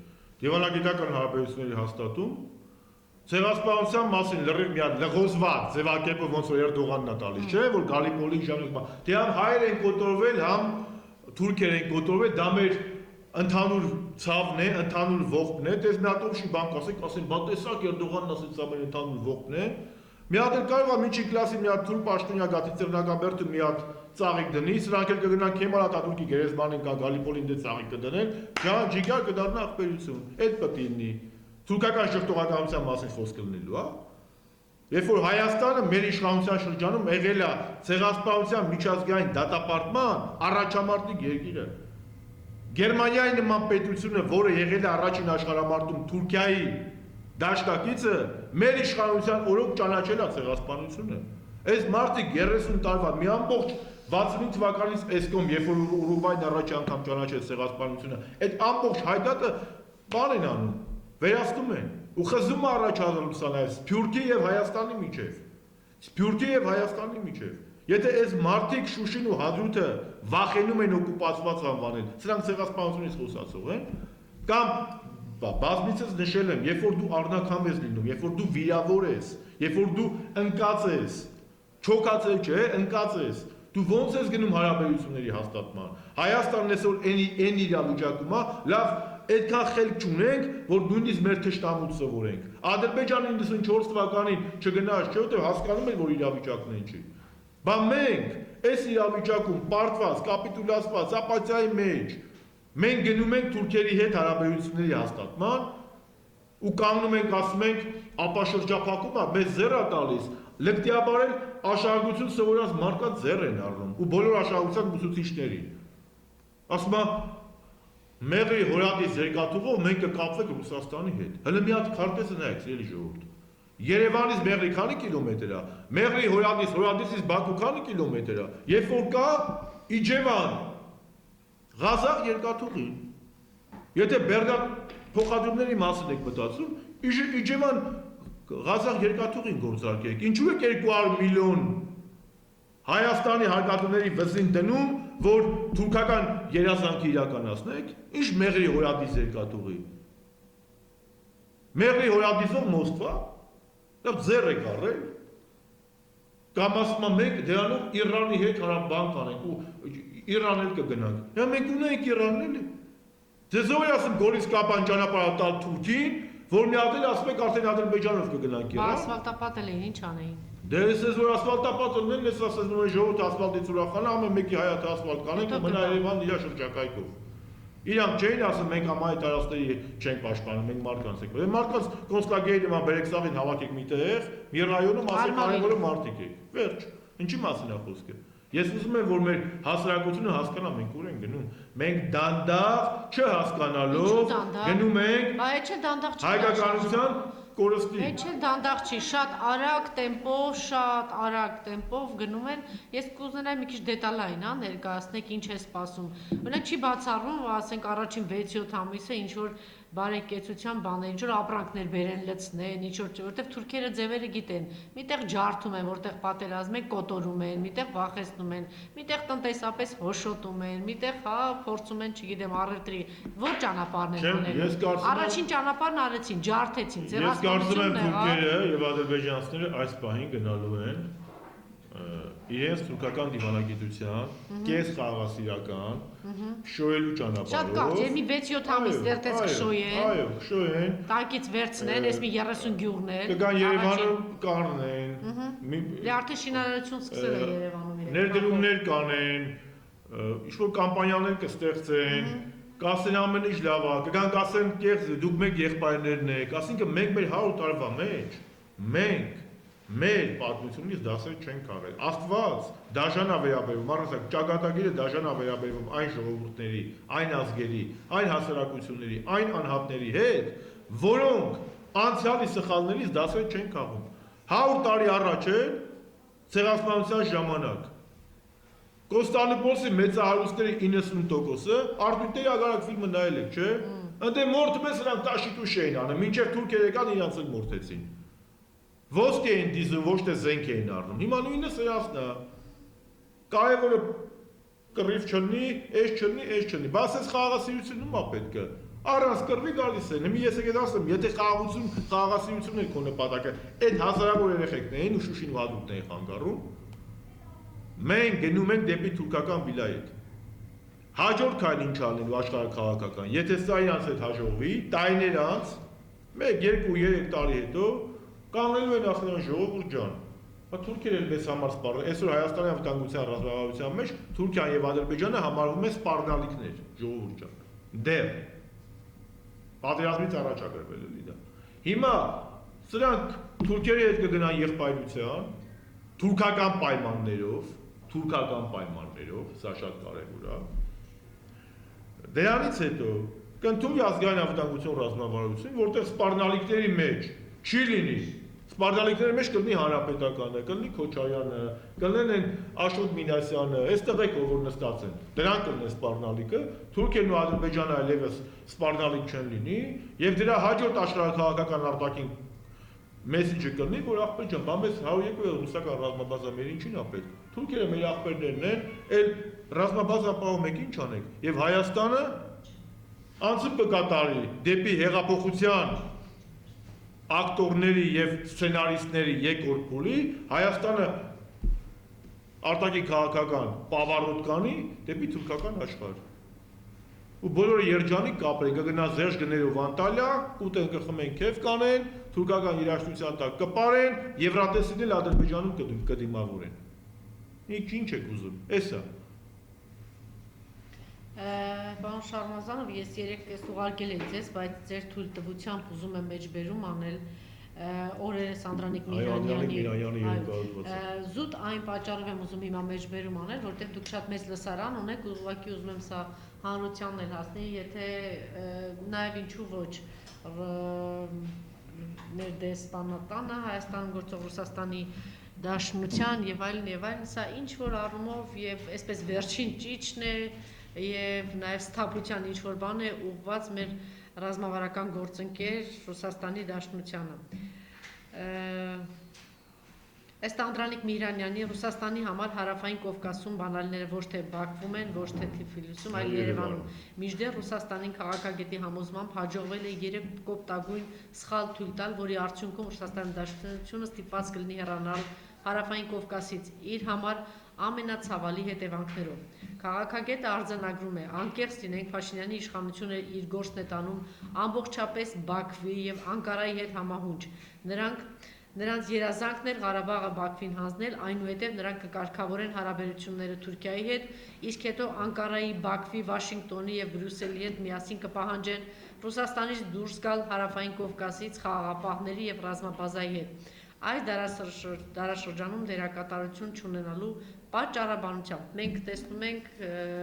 Դիվանագիտական հարաբերությունների հաստատում, ցեղասպանության մասին լրիվ մի հատ լղոզված ձևակերպով ոնց որ Էրդողանն է տալիս, չէ՞, որ Գալիպոլի ժամանակ, դե համ հայեր են կոտորվել, համ թուրքեր են կոտորվել, դա մեր ընդհանուր ցավն է, ընդհանուր ողբն է, դες մի հատ ուրիշ բան ասեն, բա տեսակ Էրդողանն ասեց սա մեր ընդհանուր ողբն է։ Մի հատ էլ կարող է միջի կլասի մի հատ թուրք պաշտոնյա գացի Ծերնագաբերդը մի հատ ծաղիկ դնի, սրանք էլ կգնան Քեմալ Աթաթուրքի գերեզմանին կա Գալիպոլին դե ծաղիկ կդնեն, ջան ջիգար կդառնա ախպերություն։ Այդ պետք է լինի։ Թուրքական շղթողականության մասին խոսքը լինելու, հա։ Երբ որ Հայաստանը մեր իշխանության շրջանում եղել է ցեղասպանության միջազգային դատապարտման առաջամարտիկ երկիրը։ Գերմանիայի նման պետությունը, որը եղել է առաջին աշխարհամարտում Թուրքիայի դաշնակիցը, մեր իշխանության օրոք ճանաչել է ցեղասպանությունը։ Այս մարդիկ 30 տարվա մի ամբողջ 65 թվականից էսկոմ, երբ որ Ուրուգվային առաջի անգամ ճանաչեց ցեղասպանությունը, այդ ամբողջ հայդատը բան են անում, վերացնում են ու խզում առաջադրում սա նաև Սփյուռքի եւ Հայաստանի միջև։ Սփյուռքի եւ Հայաստանի միջև։ Եթե այս մարդիկ Շուշին ու Հադրութը վախենում են օկուպացված անվանել, սրանք ցեղասպանությունից խոսացող են, կամ բազմիցս նշել եմ, երբ որ դու առնականվ ես լինում, երբ որ դու վիրավոր ես, երբ որ դու ընկած ես, չոքացել չէ, ընկած ես, դու ոնց ես գնում հարաբերությունների հաստատման։ Հայաստանն այսօր այն իրավիճակում է, լավ այդքան խելք չունենք, որ նույնիսկ մեր թշնամուց սովորենք։ Ադրբեջանը 94 թվականին չգնաց, չէ՞ որտեղ հասկանում են, որ իրավիճակն է ինչի։ Բա մենք այս իրավիճակում պարտված, կապիտուլացված, ապաթիայի մեջ մենք գնում ենք թուրքերի հետ հարաբերությունների հաստատման ու կանգնում ենք, ասում ենք, ապաշրջափակում է, մեզ ձեռ է տալիս, լկտիաբարել աշակերտություն սովորած մարդկանց ձեռ են առնում ու բոլոր աշակերտության ուսուցիչներին։ Ասում է Մեղրի հորատից երկաթուղով մենք կկապվենք Ռուսաստանի հետ։ Հələ մի հատ քարտեզը նայեք, էլի ժողովուրդ։ Երևանից Մեղրի քանի կիլոմետր է։ Մեղրի հորատից Բաքու քանի կիլոմետր է։ Երբ որ կա Իջևան, Ղազախ երկաթուղին։ Եթե Բերդան փոխադրումների մասին եք մտածում, Իջևան Ղազախ երկաթուղին գործարկեք։ Ինչու է 200 միլիոն Հայաստանի հարկատուների վզին դնում, որ թուրքական երազանքի իրականացնեք, ինչ Մեղրի հորատից երկաթուղի։ Մեղրի հորատիզով Մոսկվա, դա ձեռ եք առել, կամ ասում եմ մենք դրանով Իրանի հետ հարաբան կանենք ու Իրան էլ կգնանք։ Հա մենք ունենք Իրանն էլի։ Ձեզ ով է ասում Գորիս Կապան ճանապարհ տալ Թուրքին, որ մի հատ էլ ասում եք արդեն Ադրբեջանով կգնանք Իրան։ Ասֆալտապատ էլ էին, ինչ անեին։ Դե ես որ ասֆալտապատ ունեն, ես ասում եմ ժողովուրդ ասֆալտից ուրախանա, ամեն մեկի հայաթը ասֆալտ կանենք ու մնա Երևան իր շրջակայքով։ Իրանք չէին ասում մենք ամայի տարածքների չենք պաշտպանում, մենք մարդկանց ենք։ Դե մարդկանց կոնսկագեի նման Բերեքսավին հավաքեք միտեղ, մի ռայոնում ասեք կարևորը մարդիկ եք։ Վերջ։ Ինչի մասին է խոսքը։ Ես ուզում եմ որ մեր հասարակությունը հասկանա մենք ուր ենք գնում։ Մենք դանդաղ չհասկանալով գնում ենք հայկականության կորստի։ Այդ չէ դանդաղ չի, շատ արագ տեմպով գնում են։ Ես կուզենայի մի քիչ դետալային, հա, ներկայացնեք ինչ է սպասում։ Օրինակ չի բացառվում, ասենք առաջին 6-7 ամիսը ինչ որ բարեկեցության բաներ, ինչ որ ապրանքներ բերեն լցնեն, ինչ որ, որտեղ թուրքերը ձևերը գիտեն։ Միտեղ ջարդում են, որտեղ պատերազմ է, կոտորում են, միտեղ վախեցնում են, միտեղ տնտեսապես հոշոտում են, միտեղ հա փորձում են, չգիտեմ, առևտրի ո՞ր ճանապարհն են անելու։ Առաջին ճանապարհն արեցին, ջարդեցին, ձևակերպությունն է։ Ես կարծում եմ թուրքերը եւ ադրբեջանցիները այս պահին գնալու են իրենց թուրքական դիվանագիտության, կես խաղաղասիրական, շոյելու Շատ ճանապարհով։ կարճ, մի 6-7 ամիս դերտեց կշոյեն։ Այո, կշոյեն։ Տանկից վերցնեն, այս մի 30 գյուղներ։ Կգան Երևանը կառնեն։ Դե արդեն շինարարություն սկսել է Երևանում իրենք։ Ներդրումներ կանեն, ինչ-որ կամպանիաներ կստեղծեն, կասեն ամեն ինչ լավ է, կգան կասեն կեղծ դուք մեկ եղբայրներն եք, ասինքն մենք մեր 100 տարվա մեջ, մենք մեր պատմությունից դասեր չենք քաղել։ Աստված դաժան է վերաբերվում, առնվազն ճակատագիրը դաժան է վերաբերվում այն ժողովուրդների, այն ազգերի, այն հասարակությունների, այն անհատների հետ, որոնք անցյալի սխալներից դասեր չեն քաղում։ 100 տարի առաջ է ցեղասպանության ժամանակ Կոստանդնուպոլսի մեծահարուստների 90%-ը Արտույտների ագարակ ֆիլմը նայել եք, չէ՞։ Ընդ մորթպես նրանք տաշիտուշ էին անում, մինչև թուրքերը եկան իրանց էլ մորթեցին։ Ոսկ էին դիզում, ոչ թե զենք էին առնում։ Հիմա նույնը սրասն է։ Կարևորը կռիվ չլինի, էս չլինի։ Բաս այս խաղաղասիրությունում է պետքը։ Առանց կռվի գալիս են։ Հիմա ես եկել ասեմ, եթե խաղաղասիրությունն է քո նպատակը, այդ հազարավոր երեխեքներին ու Շուշին ու Հադրութն են խանգարում, մենք գնում ենք դեպի թուրքական վիլայետ։ Հաջորդ քայլը ինչ ալնելու աշխարհաքաղաքական։ Եթե սա իրանց հետ հաջողվի, տարիներ անց, 1, 2, 3 տարի հետո կանելու են ասել ժողովուրդ ջան, թուրքերը էլ մեզ համար սպառել, այսօր Հայաստանի անվտանգության ռազմավարության մեջ Թուրքիան եւ Ադրբեջանը համարվում են սպառնալիքներ, ժողովուրդ ջան։ Դեռ պատերազմից առաջ ագրվել էլի դա։ Հիմա սրանք թուրքերի հետ կգնան եղբայրության, թուրքական պայմաններով, սա շատ կարևոր է։ Դրանից հետո կընդունի ազգային անվտանգություն ռազմավարություն, որտեղ սպառնալիքների մեջ չի լինի, սպառնալիքների մեջ կլինի Հանրապետականը, կլինի Քոչարյանը, կլինեն են Աշոտ Մինասյանը, այս տղեկ որ նստած են, դրանք կլինեն սպառնալիքը, Թուրքիան ու Ադրբեջանը այլևս սպառնալիք չեն լինի, եւ դրա հաջորդ աշխարհաքաղաքական արտաքին մեսեջը կլինի, որ ախպեր ջան, բա մեզ 102 ռուսական ռազմաբազա մեր ինչին է պետք։ Թուրքերը մեր ախպերներն են, այլ ռազմաբազա պահում եք ինչ անեք։ Եվ Հայաստանը անցում կկատարի դեպի հեղափոխության ակտորների եւ սցենարիստների երկրորդ փուլի, Հայաստանը արտաքին քաղաքական պավառոտ կանի դեպի թուրքական աշխարհ։ Ու բոլորը երջանիկ կապրեն, կգնա Զերժ գներով Անտալիա, ուտեն կխմեն, քեֆ կանեն, թուրքական երաժշտության տակ կպարեն, Եվրատեսին էլ Ադրբեջանում կդիմավորեն։ Ինչ եք ուզում, էսա։ Պարոն Շարմազանով, ես երեք ուղարկել եմ ձեզ, բայց ձեր թույլտվությամբ ուզում եմ մեջբերում անել օրերս Անդրանիկ Միրանյանի զուտ այն պատճառով եմ ուզում հիմա մեջբերում անել, որտեղ դուք շատ մեծ լսարան ունեք, ուղղակի ուզում եմ սա հանրությանն էլ հասնի, եթե նաև ինչու ոչ ներդեսպանատանը, Հայաստանում գործող Ռուսաստանի Դաշնության եւ այլն, սա ինչ որ առումով եւ այսպես վերջին ճիճն է եւ նաեւ սթափության ինչ որ բան է ուղղված մեր ռազմավարական գործընկեր Ռուսաստանի Դաշնությանը։ Ըստ Անդրանիկ Միրանյանի Ռուսաստանի համար հարավային Կովկասում բանալիները ոչ թե Բաքվում են, ոչ թե Թիֆլիսում, այլ Երևանում։ Մինչդեռ Ռուսաստանին քաղաքագետի համոզմամբ հաջողվել է 3 կոպտագույն սխալ թույլ տալ, որի արդյունքում Ռուսաստանի Դաշնությունը ստիպված կլինի հեռանալ հարավային Կովկասից իր համար ամենացավալի հետևանքներով։ Քաղաքագետը արձանագրում է. անկեղծ լինենք, Փաշինյանի իշխանությունը իր գործն է տանում ամբողջապես Բաքվի եւ Անկարայի հետ համահունչ։ Նրանց երազանքն էր Ղարաբաղը Բաքվին հանձնել, այնուհետև նրանք կկարգավորեն հարաբերությունները Թուրքիայի հետ, իսկ հետո Անկարայի, Բաքվի, Վաշինգտոնի եւ Բրյուսելի հետ միասին կպահանջեն Ռուսաստանից դուրս գալ հարավային Կովկասից խաղաղապահների եւ ռազմաբազայի հետ։ Այս դարաշրջանում դերակատարություն չունենալու պատճառաբանությամբ մենք տեսնում ենք,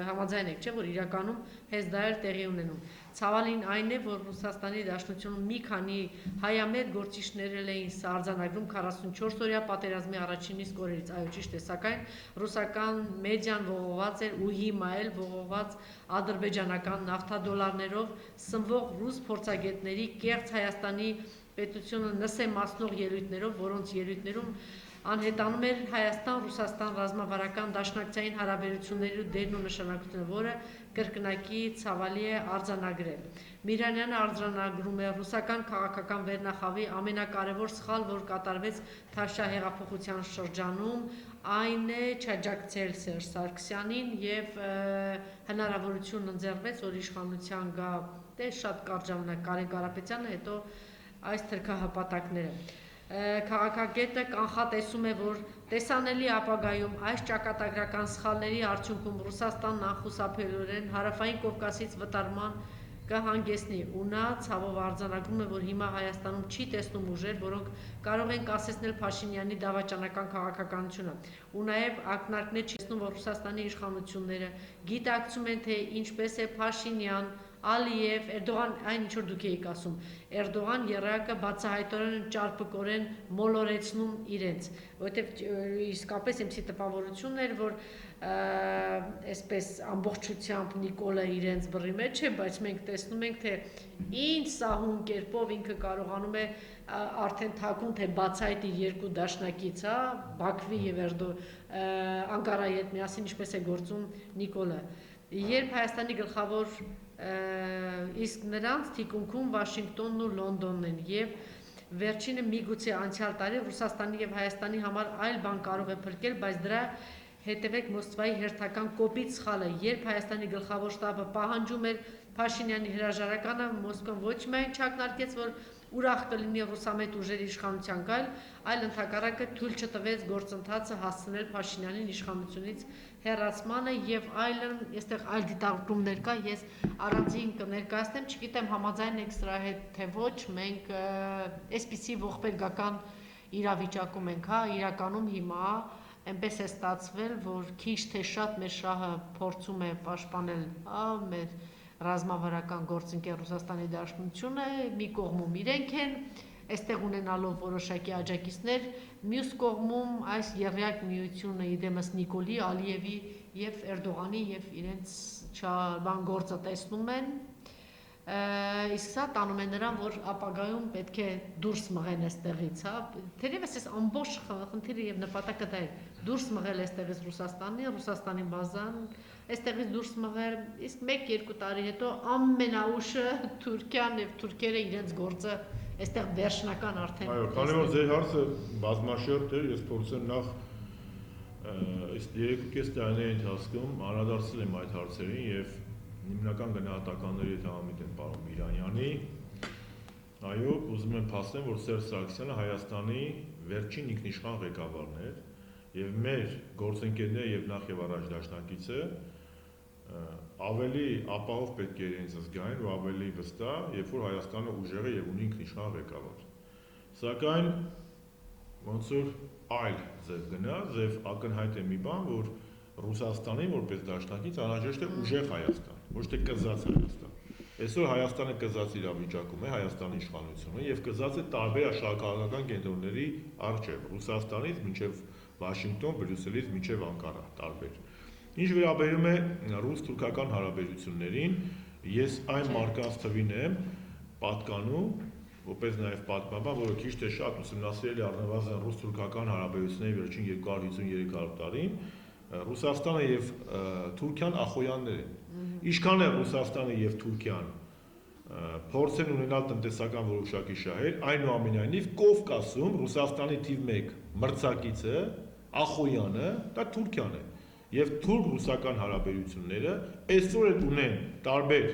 համաձայն եք, չէ, որ իրականում հենց դա էլ տեղի ունենում։ Ցավալին այն է, որ Ռուսաստանի Դաշնությունում մի քանի հայամետ գործիչներ էին արձանագրում 44-օրյա պատերազմի առաջին իսկ օրերից, այո ճիշտ է, սակայն ռուսական մեդիան ողողված էր ու հիմա էլ ողողված ադրբեջանական նավթադոլարներով սնվող ռուս փորձագետների կեղծ Հայաստանի պետությունը նսեմացնող ելույթներով, որոնց ելույթներում անհետանում էր Հայաստան-Ռուսաստան ռազմավարական դաշնակցային հարաբերությունների դերն ու նշանակությունը, որը կրկնակի ցավալի է արձանագրել։ Միրանյանը արձանագրում է ռուսական քաղաքական վերնախավի ամենակարևոր սխալ, որ կատարվեց Թավշյա հեղափոխության շրջանում, այն է չաջակցել Սերժ Սարգսյանին եւ հնարավորություն ընձեռվեց, որ իշխանության գա շատ կարճ ժամանակ Կարեն Կարապետյանը, հետո այս թրքահպատակները։ Քաղաքագետը կանխատեսում է, որ տեսանելի ապագայում այս ճակատագրական սխալների արդյունքում Ռուսաստանն անխուսափելիորեն հարավային Կովկասից վտարման կհանգեցնի, ու նա ցավով արձանագրում է, որ հիմա Հայաստանում չի տեսնում ուժեր, որոնք կարող են կասեցնել Փաշինյանի դավաճանական քաղաքականությունը, ու նաև ակնարկներ չի տեսնում, որ Ռուսաստանի իշխանությունները գիտակցում են, թե ինչպես է Փաշինյան, Ալիև, Էրդողան, այն ինչ որ դուք եք ասում, Էրդողան երակը բացահայտորեն ճարպկորեն մոլորեցնում իրենց, որովհետև իսկապես իմսի տպավորությունն էր, որ այսպես ամբողջությամբ Նիկոլը իրենց բռի մեջ է, բայց մենք տեսնում ենք, թե ինչ սահուն կերպով ինքը կարողանում է արդեն թաքուն, թե բացահայտի երկու դաշնակից, Բաքվի եւ Անկարայի հետ միասին ինչպես է գործում Նիկոլը։ Երբ Հայաստանի գլխավոր իսկ նրանց թիկունքում Վաշինգտոնն ու Լոնդոնն են եւ վերջինը միգուցե անցյալ տարի Ռուսաստանի եւ Հայաստանի համար այլ բան կարող է փրկել, բայց դրա հետևեք Մոսկվայի հերթական կոպիտ սխալը, երբ Հայաստանի գլխավոր շտաբը պահանջում էր Փաշինյանի հրաժարականը, Մոսկվան ոչ միայն չակնարկեց, որ ուրախ կլինի ռուսամետ ուժերի իշխանության գալ, այլ ընդհակառակը թույլ չտվեց գործընթացը հասցնել Փաշինյանին իշխանությունից հեռացմանը եւ այլն, այստեղ այլ դիտարկումներ կա, ես առանձին կներկայացնեմ, չգիտեմ համաձայն եք սրա հետ թե ոչ, մենք այսպիսի ողբերգական իրավիճակում ենք, իրականում հիմա այնպես է ստացվել, որ քիչ թե շատ մեր շահը փորձում է պաշտպանել մեր ռազմավարական գործընկեր Ռուսաստանի Դաշնությունը, մի կողմում իրենք են, այստեղ ունենալով որոշակի աջակիցներ, մյուս կողմում այս եռյակ միությունը իդեմս Նիկոլի, Ալիևի եւ Էրդողանի եւ իրենց բան գործը տեսնում են, իսկ սա տանում է նրան, որ ապագայում պետք է դուրս մղեն այստեղից, թերևս այս ամբողջ խնդիրը եւ նպատակը դա է, դուրս մղել այստեղից Ռուսաստանի բազան, այստեղից դուրս մղել, իսկ 1-2 տարի հետո ամենաուշը Թուրքիան եւ թուրքերը իրենց գործը այստեղ վերջնական արդեն։ Այո, քանի որ ձեր հարցը բազմաշերտ էր, ես փորձեմ նախ այս 3.5 տարիների ընթացքում անդրադարձել եմ այդ հարցերին եւ հիմնական գնահատականների հետ համամիտ եմ պարոն Միրանյանի։ Այո, ուզում եմ փաստեմ, որ Սերժ Սարգսյանը Հայաստանի վերջին ինքնիշխան ղեկավարն էր եւ մեր գործընկերները եւ նախ եւ առաջ դաշնակիցը ավելի ապահով պետք է իրենց զգային ու ավելի վստահ, երբ որ Հայաստանը ուժեղ է եւ ունի ինքնիշխան ղեկավար։ Սակայն ոնց որ այլ ձև գնա, ձև ակնհայտ է մի բան, որ Ռուսաստանին որպես դաշնակից անհրաժեշտ է ուժեղ Հայաստան, ոչ թե կզած Հայաստան։ Այսօր Հայաստանը կզած իրավիճակում է, Հայաստանի իշխանությունը եւ կզած է տարբեր աշխարհական կենտրոնների առջև, Ռուսաստանից մինչեւ Վաշինգտոն, Բրյուսելից մինչեւ Անկարա, տարբեր։ Ինչ վերաբերում է ռուս-թուրքական հարաբերություններին, ես այն մարդկանց թվին եմ պատկանում, որպես նաև պատմաբան, որը քիչ թե շատ ուսումնասիրել է առնվազն ռուս-թուրքական հարաբերությունների վերջին 250-300 տարին, Ռուսաստանը եւ Թուրքիան ախոյաններ են։ Ինչքան է Ռուսաստանը եւ Թուրքիան փորձ են ունենալ տնտեսական որոշակի շահեր, այնուամենայնիվ Կովկասում Ռուսաստանի թիվ 1 մրցակիցը ախոյանը դա Թուրքիան է։ Եվ թուրք-ռուսական հարաբերությունները այսօր էլ ունեն տարբեր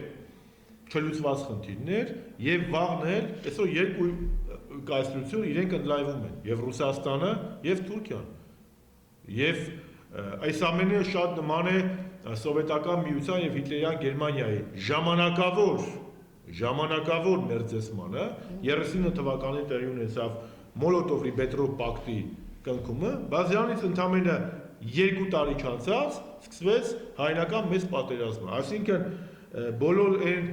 չլուծված խնդիրներ եւ վաղն էլ այսօր երկու կայսրություն իրենք ընդլայնվում են եւ Ռուսաստանը եւ Թուրքիան։ Եվ այս ամենը շատ նման է սովետական միության եւ հիտլերյան Գերմանիայի ժամանակավոր մերձեցմանը 39 թվականին տեղի ունեցավ Մոլոտով-Ռիբենտրոպ պակտի կնքումը, բայց դրանից ընդամենը 2 տարի չանցած սկսվեց հայնական մեծ պատերազմը, այսինքն բոլոր այն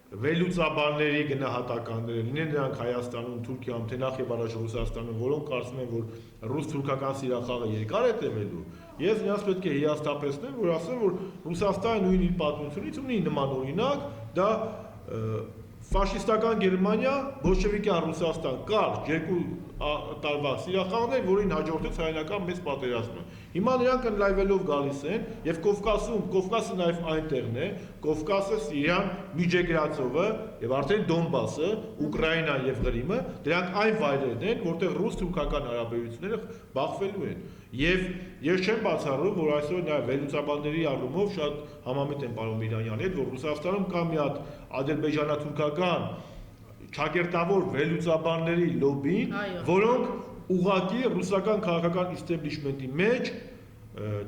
վերլուծաբանների գնահատականները, լինեն նրանք Հայաստանում, Թուրքիայում, թե նախ եւ առաջ Ռուսաստանում, որոնք կարծում են, որ ռուս-թուրքական սիրախաղը երկար է տևելու, ես նրանց պետք է հիասթափեցնեմ, որ ասեմ, որ Ռուսաստանը նույն իր պատմությունից ունի նման օրինակ, դա Ֆաշիստական Գերմանիա, բոլշևիկյան Ռուսաստան կար երկու տարվա սիրախաղներ, որին հաջորդեց հայերենական մեծ պատերազմը։ Հիմա նրանք ընլայվելով գալիս են եւ Կովկասը նաեւ այնտեղն է, Կովկասը, Սիրիան, Միջեգրածովը եւ արդեն Դոնբասը, Ուկրաինան եւ Ղրիմը, դրանք այն վայրերն են, որտեղ ռուս-թուրքական հարաբերությունները բախվելու են։ Եվ ես չեմ բացառում, որ այսօր նաեւ վերլուծաբանների առումով շատ համամիտ են պարոն Միրանյանի հետ, որ Ռուսաստանում կա մի հատ ադրբեջանա-թուրքական ճակերտավոր վերլուծաբանների լոբին, որոնք ուղղակի ռուսական քաղաքական իստեբլիշմենտի մեջ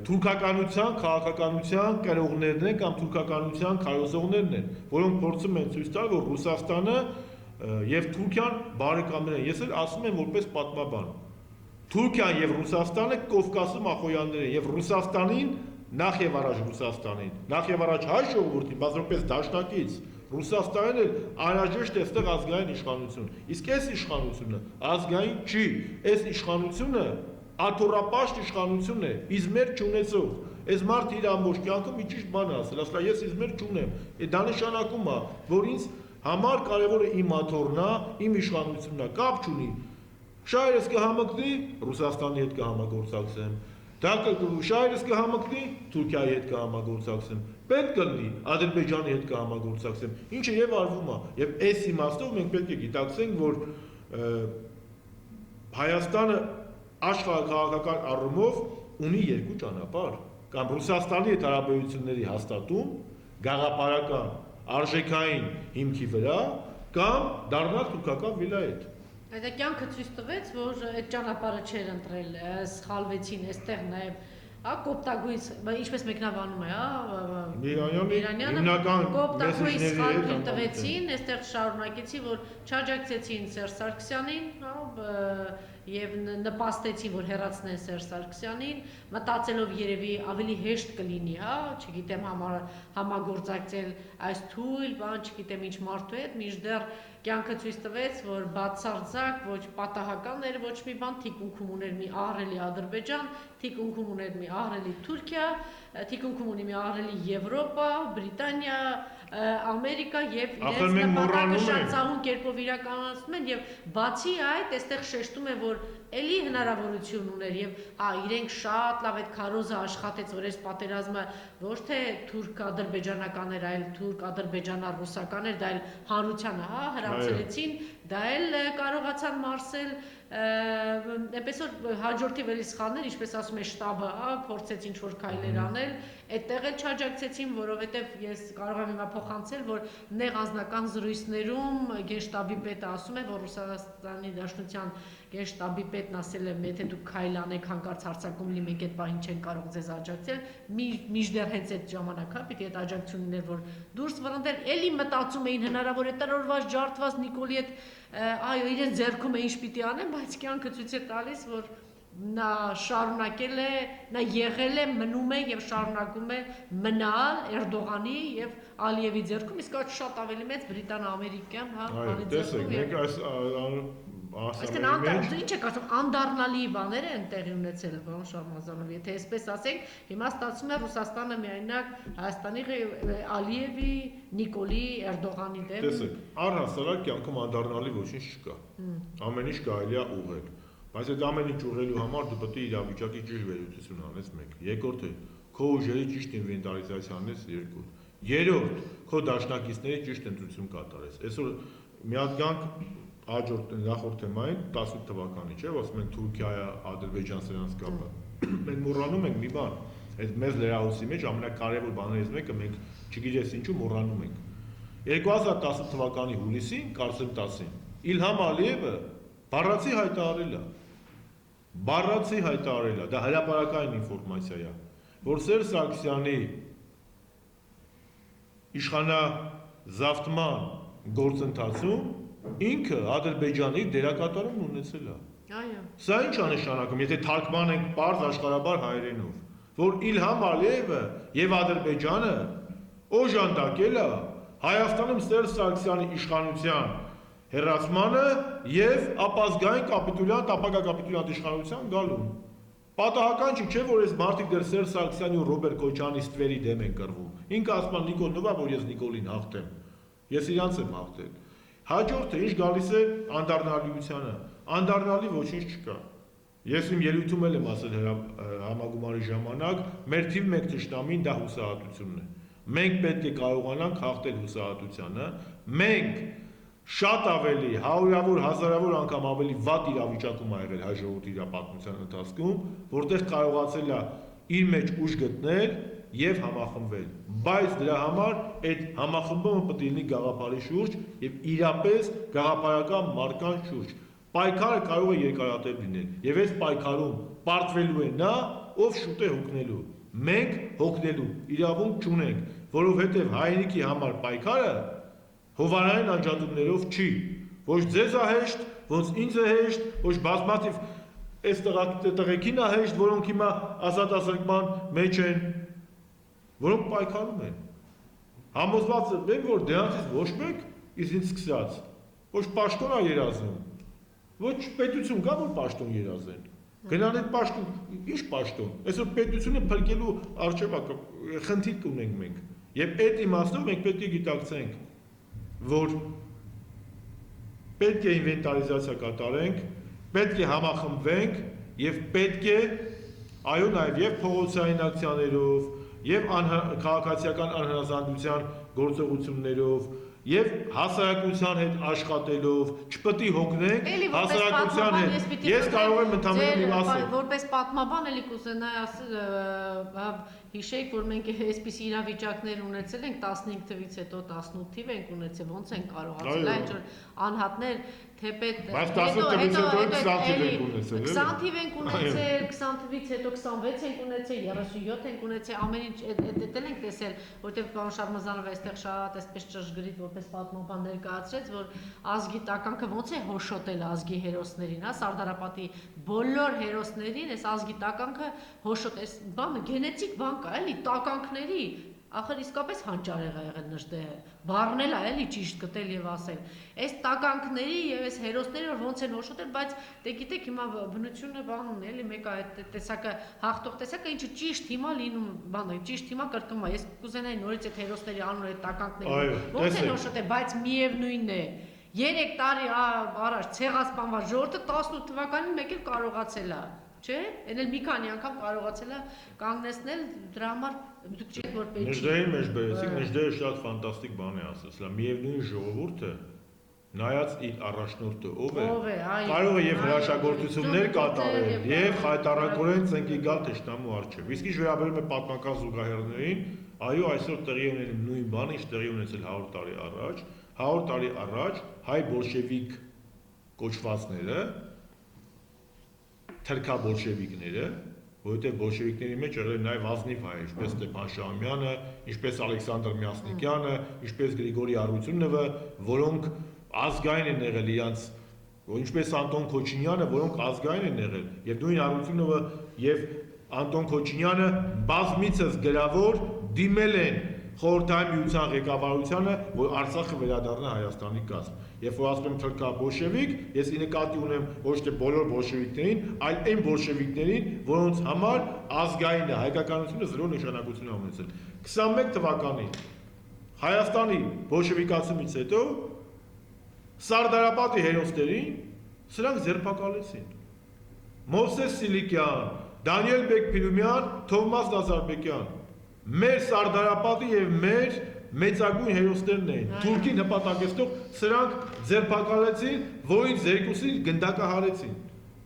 թուրքականության, քաղաքականության կրողներն են կամ թուրքականության քարոզողներն են, որոնք փորձում են ցույց տալ, որ Ռուսաստանը եւ Թուրքիան բարեկամներ են։ Ես էլ ասում եմ որպես պատմաբան։ Թուրքիան եւ Ռուսաստանը Կովկասի մախոյաններ են եւ Ռուսաստանին նախ եւ առաջ Ռուսաստանին, նախ եւ առաջ հայ ժողովրդին, բայց որպես դաշնակից Ռուսաստանն էլ անհրաժեշտ է այստեղ ազգային իշխանություն։ Իսկ այս իշխանությունը ազգային չի, այս իշխանությունը աթոռապաշտ իշխանություն է, իզմեր չունեցող։ Այս մարդը իր ամբողջ կյանքը մի ճիշտ բան ասել, ասලා ես իզմեր չունեմ։ Դա նշանակում է, որ ինձ համար կարևորը իմ աթոռն է, իմ իշխանությունն է, կապ չունի։ Շահերս կհամընկնի, Ռուսաստանի հետ կհամագործակցեմ։ Դա շահերս կհամընկնի, Թուրքիայի հետ կհամագործակցեմ։ Պետք կլինի Ադրբեջանի հետ կհամագործակցեմ։ Ինչը եւ արվում է։ Եվ այս իմաստով մենք պետք է գիտակցենք, որ Հայաստանը աշխարհաքաղաքական առումով ունի երկու ճանապարհ, կամ Ռուսաստանի հետ հարաբերությունների հաստատում, գաղափարական, արժեքային հիմքի վրա, կամ դառնալ թուրքական վիլայետ։ Այդ կյանքը ցույց տվեց, որ այդ ճանապարհը չէր ընտրել, սխալվեցին, այստեղ նաև կոպտագույս, ինչպես մեկնաբանում է, Միրանյանը հիմնական կոպտագույս սխալներ տվեցին, այստեղ շարունակեցի, որ չաջակցեցին Սերժ Սարգսյանին, եւ նպաստեցին, որ հեռացնեն Սերժ Սարգսյանին, մտածելով երևի ավելի հեշտ կլինի, չգիտեմ համագործակցել այս թույլ, բան, չգիտեմ ինչ մարդու հետ, մինչդեռ կյանքը ցույց տվեց, որ բացարձակ ոչ պատահական էր ոչ մի բան, թիկունքում ուներ մի ահռելի Ադրբեջան, թիկունքում ուներ մի ահռելի Թուրքիա, թիկունքում ունի մի ահռելի Եվրոպա, Բրիտանիա, Ամերիկա եւ իրենց նպատակը շատ ծանոթ կերպով իրականացնում են եւ բացի այդ, այստեղ շեշտում է, որ էլի հնարավորություն ուներ եւ իրենք շատ լավ այդ քարոզը աշխատեց, որ այս պատերազմը ոչ թե թուրք-ադրբեջանական էր, այլ թուրք-ադրբեջանա-ռուսական էր, դա էլ հանրությանը հրացրեցին, դա էլ կարողացան մարսել, այնպես որ հաջորդի վելի սխալներ, ինչպես ասում է շտաբը, փորձեց ինչ-որ քայլեր անել, այդտեղ էլ չաջակցեցին, որովհետև ես կարող եմ հիմա փոխանցել, որ նեղ անձնական զրույցներում գենշտաբի պետը ասում է, որ Ռուսաստանի Դաշնության գենշտաբի պետն ասել է, եթե դուք քայլ անեք հանկարծ հարձակում լինի, մենք այդ բանին չենք կարող ձեզ աջակցել, մինչդեռ հենց այդ ժամանակ, պիտի այդ աջակցություններ որ դուրս վռնդել, էլի մտածում էին հնարավոր է տրորված, ջարդված Նիկոլի հետ, այո, իրենց ձեռքում է ինչ պիտի անեն, բայց կյանքը ցույց է տալիս, որ նա շարունակել է, նա եղել է, մնում է եւ շարունակում է մնալ Էրդողանի եւ Ալիևի ձեռքում, իսկ այդ շատ ավելի մեծ բրիտանա-ամերիկյան, բանի ձեռքում։ Այսինքն ինչ եք ասում, անդառնալի բաներ են տեղի ունեցել, պարոն Շահմազանով, եթե այսպես ասենք, հիմա ստացվում է Ռուսաստանը միայնակ Հայաստանի Ալիևի, Նիկոլի, Էրդողանի դեմ։ Տեսեք, առհասարակ կյանքում անդառնալի ոչինչ չկա։ Ամեն ինչ կարելի է ուղղել։ Բայց այդ ամեն ինչ ուղղելու համար դու պետք է իրավիճակի ճիշտ վերլուծություն անես մեկ։ Երկրորդը քո ուժերի ճիշտ ինվենտարիզացիա անես երկու։ Երրորդ քո դաշնակիցների ճիշտ ընտրություն կատարես։ Այսօր մի հատ գանք հաջորդ նախորդ թեմային 18 թվականի չէ, ասում ենք Թուրքիա, Ադրբեջան սրանց կապը։ Մենք մոռանում ենք մի բան, այդ մեծ լրահոսի մեջ ամենակարևոր բաներից մեկը մենք չգիտես ինչու մոռանում ենք։ 2010 թվականի հուլիսին, կարծեմ 10-ին, Իլհամ Ալիևը բառացի հայտարարել է, դա հրապարակային ինֆորմացիա է, որ Սերժ Սարգսյանի իշխանազավթման գործընթացում ինքը Ադրբեջանի դերակատարումն ունեցել է։ Այո։ Սա ինչ է նշանակում, եթե թարգմանենք պարզ աշխարհաբար հայերենով, որ Իլհամ Ալիևը եւ Ադրբեջանը օժանդակել է Հայաստանում Սերժ Սարգսյանի իշխանության հեռացմանը եւ ապազգային կապիտուլյանտ, ապագա կապիտուլյանտ իշխանության գալուն։ Պատահական չէ, որ այս մարդիկ դեռ Սերժ Սարգսյանի ու Ռոբերտ Քոչարյանի ստվերի դեմ են կռվում։ Ինքը ասում է Նիկոլ նովա, որ ես Նիկոլին հաղթեմ։ Ես իրանց եմ հաղթել։ Հաջորդը ինչ գալիս է անդառնալիությանը։ Անդառնալի ոչինչ չկա։ Ես իմ ելույթում եմ ասել համագումարի ժամանակ, մեր թիվ 1 թշնամին դա հուսահատությունն է։ Մենք պետք է կարողանանք հաղթել հուսահատությանը, մենք շատ ավելի, հարյուրավոր, հազարավոր անգամ ավելի վատ իրավիճակում ա եղել հայ ժողովրդի իր պատմության ընթացքում, որտեղ կարողացել է իր մեջ ուժ գտնել եւ համախմբվել։ Բայց դրա համար այդ համախմբումը պետք է լինի գաղափարի շուրջ եւ իրապես գաղափարական մարքան շուրջ։ Պայքարը կարող է երկարատև լինել եւ այս պայքարում պարտվելու է նա, ով շուտ է հոգնելու։ Մենք հոգնելու իրավունք չունենք, որովհետեւ հայրենիքի համար պայքարը հովանային անջատումներով չի, ոչ ձեզ է հեշտ, ոնց ինձ է հեշտ, ոչ բազմաթիվ այս տղեկին է հեշտ, որոնք հիմա ազատազրկման մեջ են, որոնք պայքարում են։ Համոզված եմ, որ դրանցից ոչ մեկ, իսկ ինձ սկսած, ոչ պաշտոն է երազում, ոչ պետություն կա, որ պաշտոն երազեն։ Գնան այդ պաշտոն, ինչ պաշտոն, այսօր պետությունը փրկելու առջև խնդիր կունենք մենք։ Եվ այդ իմաստով մենք պետք է գիտակցենք, որ պետք է ինվենտարիզացիա կատարենք, պետք է համախմբվենք եւ պետք է այո նաեւ եւ փողոցային ակցիաներով եւ քաղաքացիական անհնազանդության գործողություններով եւ հասարակության հետ աշխատելով չպետք է հոգնենք հասարակության հետ։ Ես կարող եմ ընդհանրապես իմ ասել որպես պատմաբան էլի կուզենայի ասել հիշեք որ մենք այսպիսի իրավիճակներ ունեցել ենք 15 թվից հետո 18 թիվ ենք ունեցել ոնց են կարողացել այդ որ անհատներ թեպետ հետո 20 թիվ ենք ունեցել 20 թվից հետո 26 ենք ունեցել 37 ենք ունեցել ամեն ինչ դել ենք տեսել որտեղ պարոն Շարմազանովը այստեղ շատ այսպես ճշգրիտ որպես պատմաբան ներկայացրեց որ ազգի տականքը ոնց է հոշոտել ազգի հերոսներին հա Սարդարապատի բոլոր հերոսներին այս ազգի տականքը հոշոտ այս բանը գենետիկ բան կա էլի տականքների ախր իսկապես հանճարեղ է եղել նժդեհը բառնել է էլի ճիշտ գտել եւ ասել այս տականքների եւ այս հերոսները ոնց են հոշոտել բայց դե գիտեք հիմա բնությունը բան ունի էլի մեկը այդ տեսակը հաղթող տեսակը ինչը ճիշտ հիմա լինում բանը ճիշտ հիմա կրկնում է ես կուզենայի նորից այդ հերոսների անունը այդ տականքների ոնց են հոշոտել բայց միևնույնն է 3 տարի առաջ ցեղասպանված ժողովուրդը 18 թվականին մեկ էլ կարողացել է չէ, այն էլ մի քանի անգամ կարողացել է կանգնեցնել դրա համար դուք չեք որ պետք է Նժդեհին մեջ բերեցիք, Նժդեհը շատ ֆանտաստիկ բան է ասել, սա միևնույն ժողովուրդը նայած իր առաջնորդը ով է, կարող է եւ հրաշագործություններ կատարել եւ խայտարակորեն ծնկի գալ թշնամու առջեւ։ Իսկ ինչ վերաբերում է պատմական զուգահեռներին, այո, այսօր տեղի ունենում նույն բանը, ինչ տեղի ունեցել 100 տարի առաջ, 100 տարի առաջ հայ բոլշևիկ կոչվածները թրքաբոլշևիկները, որովհետև բոլշևիկների մեջ եղել են նաև ազնիվ հայեր, ինչպես Ստեփան Շահումյանը, ինչպես Ալեքսանդր Մյասնիկյանը, ինչպես Գրիգորի Արությունովը, որոնք ազգային են եղել իրանց, ինչպես Անտոն Քոչինյանը, որոնք ազգային են եղել, եւ նույն Արությունովը եւ Անտոն Քոչինյանը բազմիցս գրավոր դիմել են խորհրդային միության ղեկավարությանը, որ Արցախը վերադառնա Հայաստանի կազմ։ Երբ որ ասում եմ թրքա բոլշևիկ, ես ի նկատի ունեմ ոչ թե բոլոր բոլշևիկներին, այլ այն բոլշևիկներին, որոնց համար ազգային է, հայկականությունը զրո նշանակություն է ունեցել։ 21 թվականին Հայաստանի բոլշևիկացումից հետո Սարդարապատի հերոսներին սրանք ձերբակալեցին։ Մովսես Սիլիկյան, Դանիել Բեկփիրումյան, Թովմաս Նազարբեկյան, մեր Սարդարապատի եւ մեր մեծագույն հերոսներն էին։ Թուրքին հպատակեցնող սրանք ձերբակալեցին, որից երկուսին գնդակահարեցին։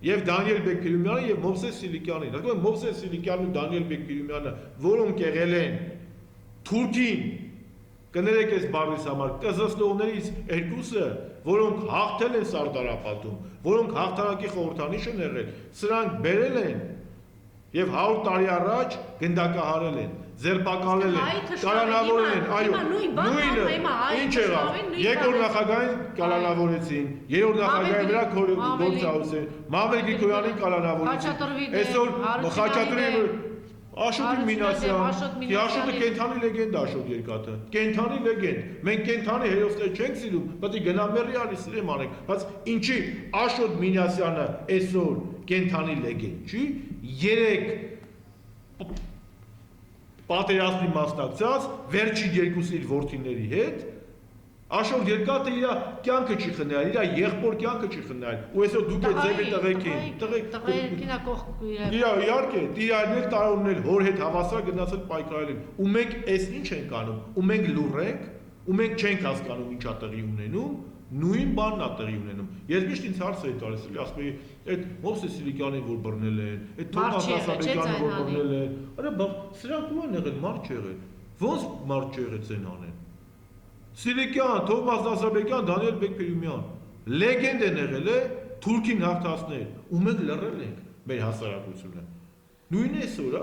Եվ Դանիել Բեկփիրումյանը եւ Մովսես Սիլիկյանին։ Այսինքն Մովսես Սիլիկյանն ու Դանիել Բեկփիրումյանը, որոնք եղել են Թուրքին կներեք այս բառից համար կզստողներից երկուսը, որոնք հաղթել են Սարդարապատում, որոնք հաղթանակի խորհրդանիշ են եղել, սրանք բերել են եւ 100 տարի առաջ գնդակահարել են, ձերբակալել են, կալանավորել են, այո, նույնը, ինչ եղավ, երկրորդ նախագահին կալանավորեցին, երրորդ նախագահի վրա գործ աուսեն, Մամել Գրիգորյանին կալանավորեցին, այսօր Խաչատրյանը Աշոտ Մինասյան, Աշոտը կենթանի լեգենդ Աշոտ Երկաթը, կենթանի լեգենդ, մենք կենթանի հերոսներ չենք սիրում, պետք է գնամերի արիսիրեմ անենք, բայց ինչի Աշոտ Մինասյանը այսօր կենթանի լեգենդ չի, 3 պատերազմի մասնակցած, վերջին երկուսի իր որդիների հետ, Աշոտ երկաթը իր կյանքը չի խնայել, իր եղբոր կյանքը չի խնայել։ Ու այսօր դուք եք ձևի տղեկին իհարկե, տիրայրներ տարօրներ հոր հետ հավասար գնացել պայքարել են։ Ու մենք այս ինչ ենք անում, ու մենք լուռ ենք, ու մենք չենք հասկանում ինչա տեղի ունենում, նույն բանն է տեղի ունենում։ Ես միշտ ինձ հարց էի տալիս, էլի ասում էի, այդ Մովսես Սիլիկյանին որ բռնել են, այդ Թոմաս Ասաբեկյանին որ բռնել են, արա սրանք ո՞ւր են եղել, մարդ չեղել։ Ոնց մարդ չեղեց են անեն։ Սիլիկյան, Թոմաս Ասաբեկյան, Դանիել Բեկբերումյան, լեգենդ են եղել է թուրքին հաղթացնել, ու մենք լռել ենք մեր հասարակությունը։ Նույնն է այսօր,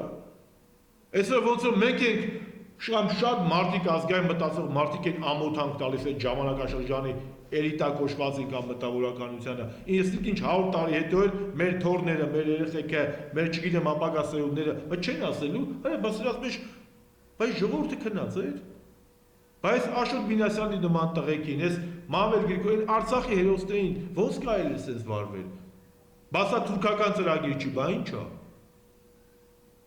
այսօր ոնց որ մենք ենք շատ մարդիկ ազգային մտածող մարդիկ են ամոթանք տալիս այդ ժամանակաշրջանի էլիտա կոչվածի կամ մտավորականությանը։ Իսկ ինչ 100 տարի հետո էլ մեր թորները, մեր երեխեքը, մեր չգիտեմ ապագա սերունդները, բայց չեն ասելու, հələ բաց սրանց մեջ բայց ժողովուրդը քնած է։ Բայց Աշոտ Մինասյանի նման տղեկին, այս Մամել Գրիգորյան Արցախի հերոսներին ոնց կարելի է sense վարվել։ Բասա թուրքական ծրագիր չի, բա ինչա։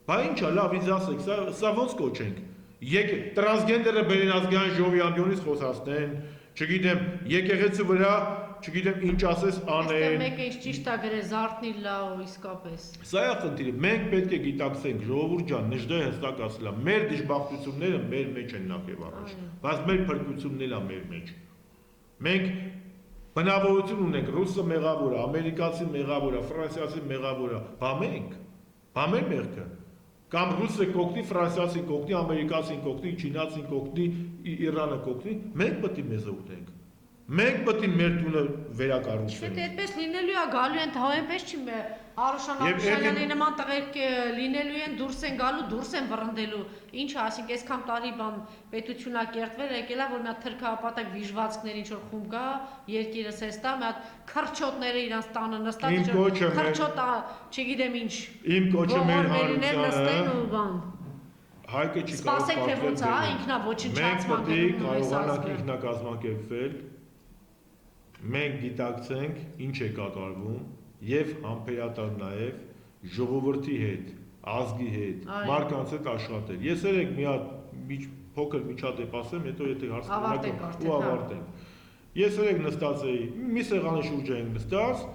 Բա ինչա, լավ ինձ ասեք, սա ոնց կոչենք։ Եկե տրանսգենդերը բերեն ազգային ժողովի ամբիոնից խոսացնեն, չգիտեմ, եկեղեցու վրա, չգիտեմ ինչ ասես անեն։ Այստեղ մեկը ինչ ճիշտ է գրել զարթնի լավ իսկապես։ Սա է խնդիրը, մենք պետք է գիտակցենք, ժողովուրդ ջան, Նժդեհ հստակ ասել է, մեր դժբախտությունները մեր մեջ են նախ եւ առաջ, բայց մեր փրկությունն էլ է մեր մեջ։ Մենք բնավորություն ունենք, ռուսը մեղավոր է, ամերիկացին մեղավոր է, ֆրանսիացին մեղավոր է, բա մեր մեղքը։ Կամ ռուսը կօգնի, ֆրանսիացին կօգնի, ամերիկացին կօգնի, չինացին կօգնի, Իրանը կօգնի, մենք պետք է մեզ օգնենք։ Մենք պետք է մեր տունը վերակառուցենք։ Չէ, այդպես լինելու է, գալու են, դա այնպես չի Արուշան Աբուշալյանի նման տղերք լինելու են, դուրս են գալու, դուրս են վռնդելու։ Ինչը, ասենք, այսքան տարի բան պետությունա կերտվել, եկել է, որ մի հատ թրքապատակ վիժվածքներ ինչ որ խումբ կա, երկիրը սեստա, մի հատ քրչոտները իրանց տանը նստած, քրչոտ, չգիտեմ ինչ։ Իմ կոչը մեր հանրությանը Հայկը չի սպասեք, թե ոնց է, ինքնաոչնչացման մենք կարողանանք ինքնակազմակերպվել, մենք գիտակցենք ինչ է կատարվում եւ համբերատար նաեւ ժողովրդի հետ, ազգի հետ, մարդկանց հետ աշխատել։ Ես երեք մի հատ փոքր միջադեպ ասեմ, հետո եթե հարցնեք ու ավարտենք։ Ես երեք նստած էի, մի սեղանի շուրջ էինք նստած,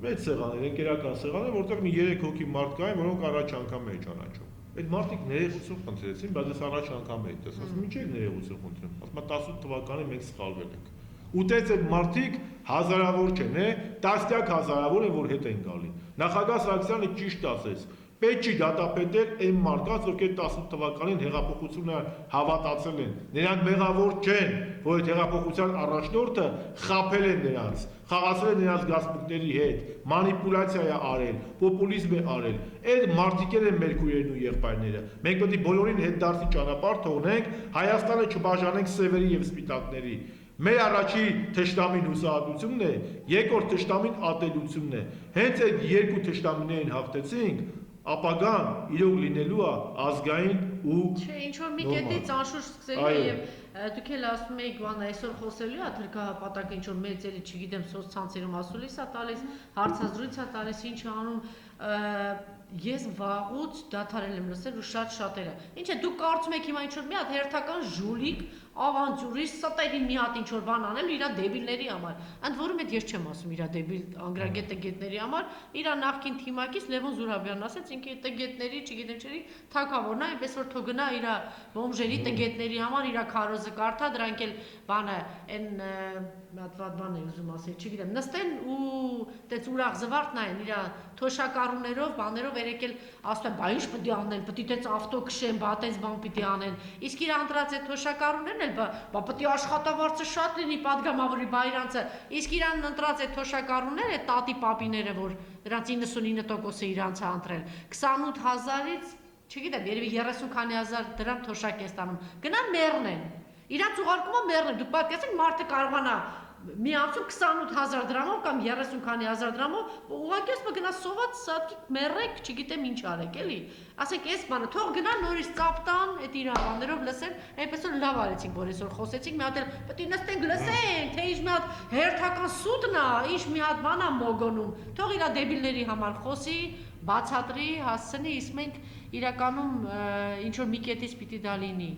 մեծ սեղան, ընկերական սեղան, որտեղ մի 3 հոգի մարդ կային, որոնք առաջ անգամ էի ճանաչում։ Այդ մարդիկ ներողություն խնդրեցին, բայց ես առաջ անգամ էի տեսած, ինչի՞ ներողություն խնդրեմ։ Ասում եմ 18 թվականին մենք սխալվել ենք։ Ուտեց այդ մարդիկ հազարավոր չեն, տասնյակ հազարավոր են, որ հետ են գալի։ Նախագահ Սարգսյանը ճիշտ ասեց, պետք չի դատապետել այն մարդկանց, ովքեր 18 թվականին հեղափոխությունը հավատացել են։ Նրանք մեղավոր չեն, որ այդ հեղափոխության առաջնորդը խաբել են նրանց, խաղացել են նրանց գաղտնիքների հետ, մանիպուլյացիա է արել, պոպուլիզմ է արել։ Այդ մարդիկ են մեր քույրերն ու եղբայրները։ Մենք պետք է բոլորին հետդարձի ճանապարհ թողնենք, Հայաստանը չբաժանենք սևերի եւ սպիտակների։ Մեր առաջի թշնամին հուսահատությունն է, երկրորդ թշնամին ատելությունն է։ Հենց այդ երկու թշնամիներին հաղթեցինք, ապագան իրոք լինելու է ազգային ու Չէ, ինչ որ մի կետից անշուշտ սկսելու է եւ դուք էլ ասում եք, բան այսօր խոսելու է թրքահապատակը ինչ որ մեծերի, չգիտեմ, սոցցանցերում ասուլիս է տալիս, հարցազրույց է տալիս, ինչ անում ես վաղուց դադարել եմ լսել ու շատերը։ Ինչ է, դուք կարծում եք հիմա ինչ որ մի հատ հերթական ժուլիկ, ավանտյուրիստ, ստերին մի հատ ինչ որ բան անել իր դեբիլների համար։ Ընդ որում այդ ես չեմ ասում իր դեբիլ անգրագետը գետների համար, իր նախկին թիմակից Լևոն Զուրաբյանն ասեց, ինքը տգետների, չգիտեմ չերի, թակավորն է, այնպես որ թող գնա իր բոմժերի տգետների համար իր քարոզը կարդա, դրանք էլ բանը այն մատված բան է ուզում ասել, չգիտեմ, նստեն ու տենց ուրախ զվարթ նայեն իր թոշակառուներով, բաներով երեկել ասում են, բա ինչ պետք է անեն, պետք է տենց ավտո քշեն, բա տենց բան պիտի անեն։ Իսկ իր անդրած այդ թոշակառուներն էլ բա պետք է աշխատավարձը շատ լինի, падգամավորի բայրանցը։ Իսկ իրան ընտրած այդ թոշակառուները, այդ տատի պապիները, որ դրանց 99%-ը իրանց է ընտրել, 28000-ից, չգիտեմ, երևի 30 քանի հազար դրամ թոշակ է ստանում։ Գնան մեռնեն։ Իրանց ուղարկումը մեռնեն։ Դուք պատկերացեք մարդը կարողանա մի ամսում 28000 դրամով կամ 30 քանի հազար դրամով ուղղակի ասում գնա սոված սատկի մեռեք, չգիտեմ ինչ արեք, էլի։ Ասենք այս բանը թող գնա նորից ծապտան, այդ իր բաներով լսեն, այնպես որ լավ արեցինք, որ այսօր խոսեցինք, մի հատ էլ պետք է նստենք լսենք, թե ինչ մի հատ հերթական սուտն է, ինչ մի հատ բան է մոգոնում։ Թող իր դեբիլների համար խոսի, բացատրի, հասցնի, իսկ մենք իրականում ինչ որ մի կետից պիտի դա լինի։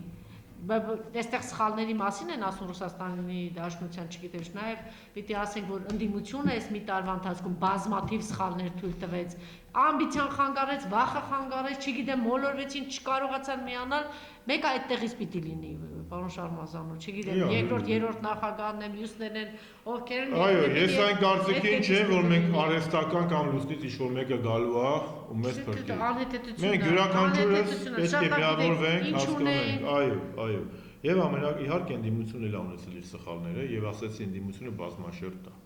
այստեղ սխալների մասին են ասում Ռուսաստանի Դաշնության, չգիտեմ, նաև պիտի ասենք, որ ընդդիմությունը այս մի տարվա ընթացքում բազմաթիվ սխալներ թույլ տվեց, ամբիցիան խանգարեց, վախը խանգարեց, չգիտեմ, մոլորվեցին, չկարողացան միանալ, մեկը այդտեղից պիտի լինի, պարոն Շարմազանով, չգիտեմ, երկրորդ, երրորդ նախագահն են, մյուսներն են, ովքեր են։ Այո, ես այն կարծիքին չեմ, որ մենք արհեստական կամ լուսնից ինչ-որ մեկը գալու է ու մեզ փրկի։ Մենք յուրաքանչյուրս պետք է միավորվենք, հասկանանք, այո։ Եվ իհարկե ընդդիմությունը լավ ունեցել իր սխալները եւ ասեցի ընդդիմությունը բազմաշերտ է։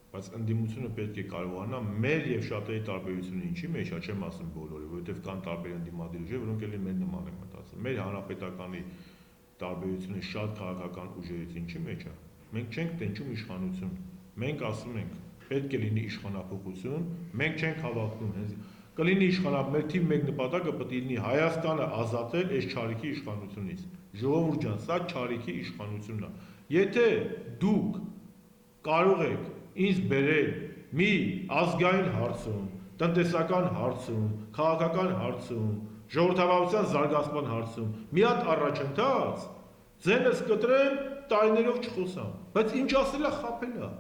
Բայց ընդդիմությունը պետք է կարողանա մեր եւ շատերի տարբերությունը ինչի մեջ է, չեմ ասում բոլորի, որովհետեւ կան տարբեր ընդդիմադիր ուժեր, որոնք էլի մեր նման են մտածում։ Մեր հանրապետականի տարբերությունը շատ քաղաքական ուժերից ինչի մեջ է։ Մենք չենք տենչում իշխանություն։ Մենք ասում ենք, պետք է լինի իշխանափոխություն, մենք չենք հավակնում հենց կլինի իշխանապ, մեր թիվ մեկ նպատակը պետք է լինի Հայաստանը ազատել այս չարիքի իշխանությունից։ Ժողովուրդ ջան, սա չարիքի իշխանությունն է։ Եթե դուք կարող եք ինձ բերել մի ազգային հարցում, տնտեսական հարցում, քաղաքական հարցում, ժողովրդավարության զարգացման հարցում մի հատ առաջընթաց, ձենս կտրեմ, տարիներով չխոսամ, բայց ինչ ասելա խաբելա։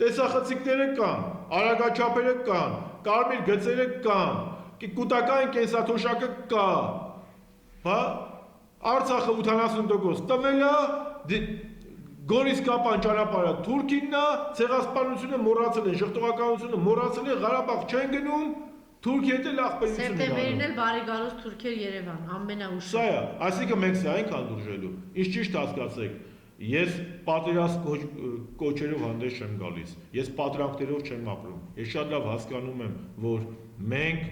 Տեսախցիկները կան, արագաչափերը կան, կարմիր գծերը կան, կൂട്ടական կենսաթոշակը կա, հա, Արցախը 80% տվել է, Գորիս Կապան ճանապարհը Թուրքինն է, ցեղասպանությունը մոռացել են, ժխտողականությունը մոռացել են, Ղարաբաղ չեն գնում, Թուրքիա հետ լավ պետություն է։ Սեպտեմբերին էլ բարի գալուց Թուրքեր Երևան, ամենաուշ։ Սա է, այսինքն մենք սա ենք հանդուրժելու։ Ինչ ճիշտ հասկացեք, ես պատերազմ կոչերով հանդես չեմ գալիս, ես պատրանքներով չեմ ապրում։ Ես շատ լավ հասկանում եմ, որ մենք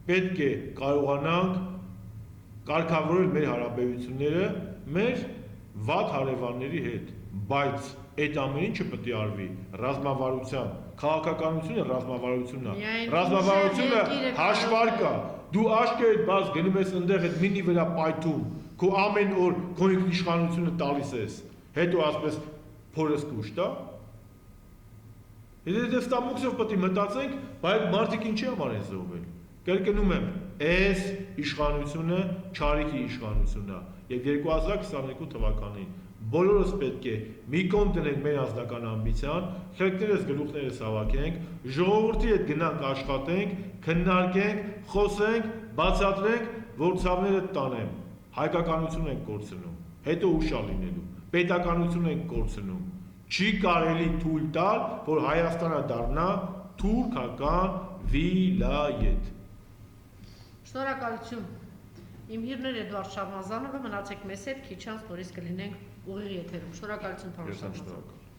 պետք է կարողանանք կարգավորել մեր հարաբերությունները մեր վատ հարևանների հետ, բայց այդ ամեն ինչը պետք է արվի ռազմավարության, քաղաքականությունը ռազմավարությունն է։ Ռազմավարությունը հաշվարկ է։ Դու աշկերտ բաց գնում ես այնտեղ այդ մինի վրա պայթում, քո ամեն օր քո ինքնիշխանությունը տալիս ես, հետո ասես փորս կուշտ է։ Եթե ստամոքսով պետք է մտածենք, բայց մարդիկ ինչի համար են զոհվել։ Կրկնում եմ, այս իշխանությունը չարիքի իշխանությունն է, եւ 2022 թվականին բոլորս պետք է մի կողմ տնենք մեր ազգական ամբիցիան, խելքներս գլուխներս հավաքենք, ժողովրդի հետ գնանք աշխատենք, քննարկենք, խոսենք, բացատրենք, որ ցավները տանեն։ Հայկականություն ենք կորցնում, հետո ուշ է լինելու, պետականություն ենք կորցնում։ Չի կարելի թույլ տալ, որ Հայաստանը դառնա թուրքական վիլայեթ։ Շնորհակալություն։ Իմ հյուրն էր Էդվարդ Շարմազանովը, մնացեք մեզ հետ, քիչ անց նորից կլինենք ուղիղ եթերում։ Շնորհակալություն, պարոն Շարմազանով։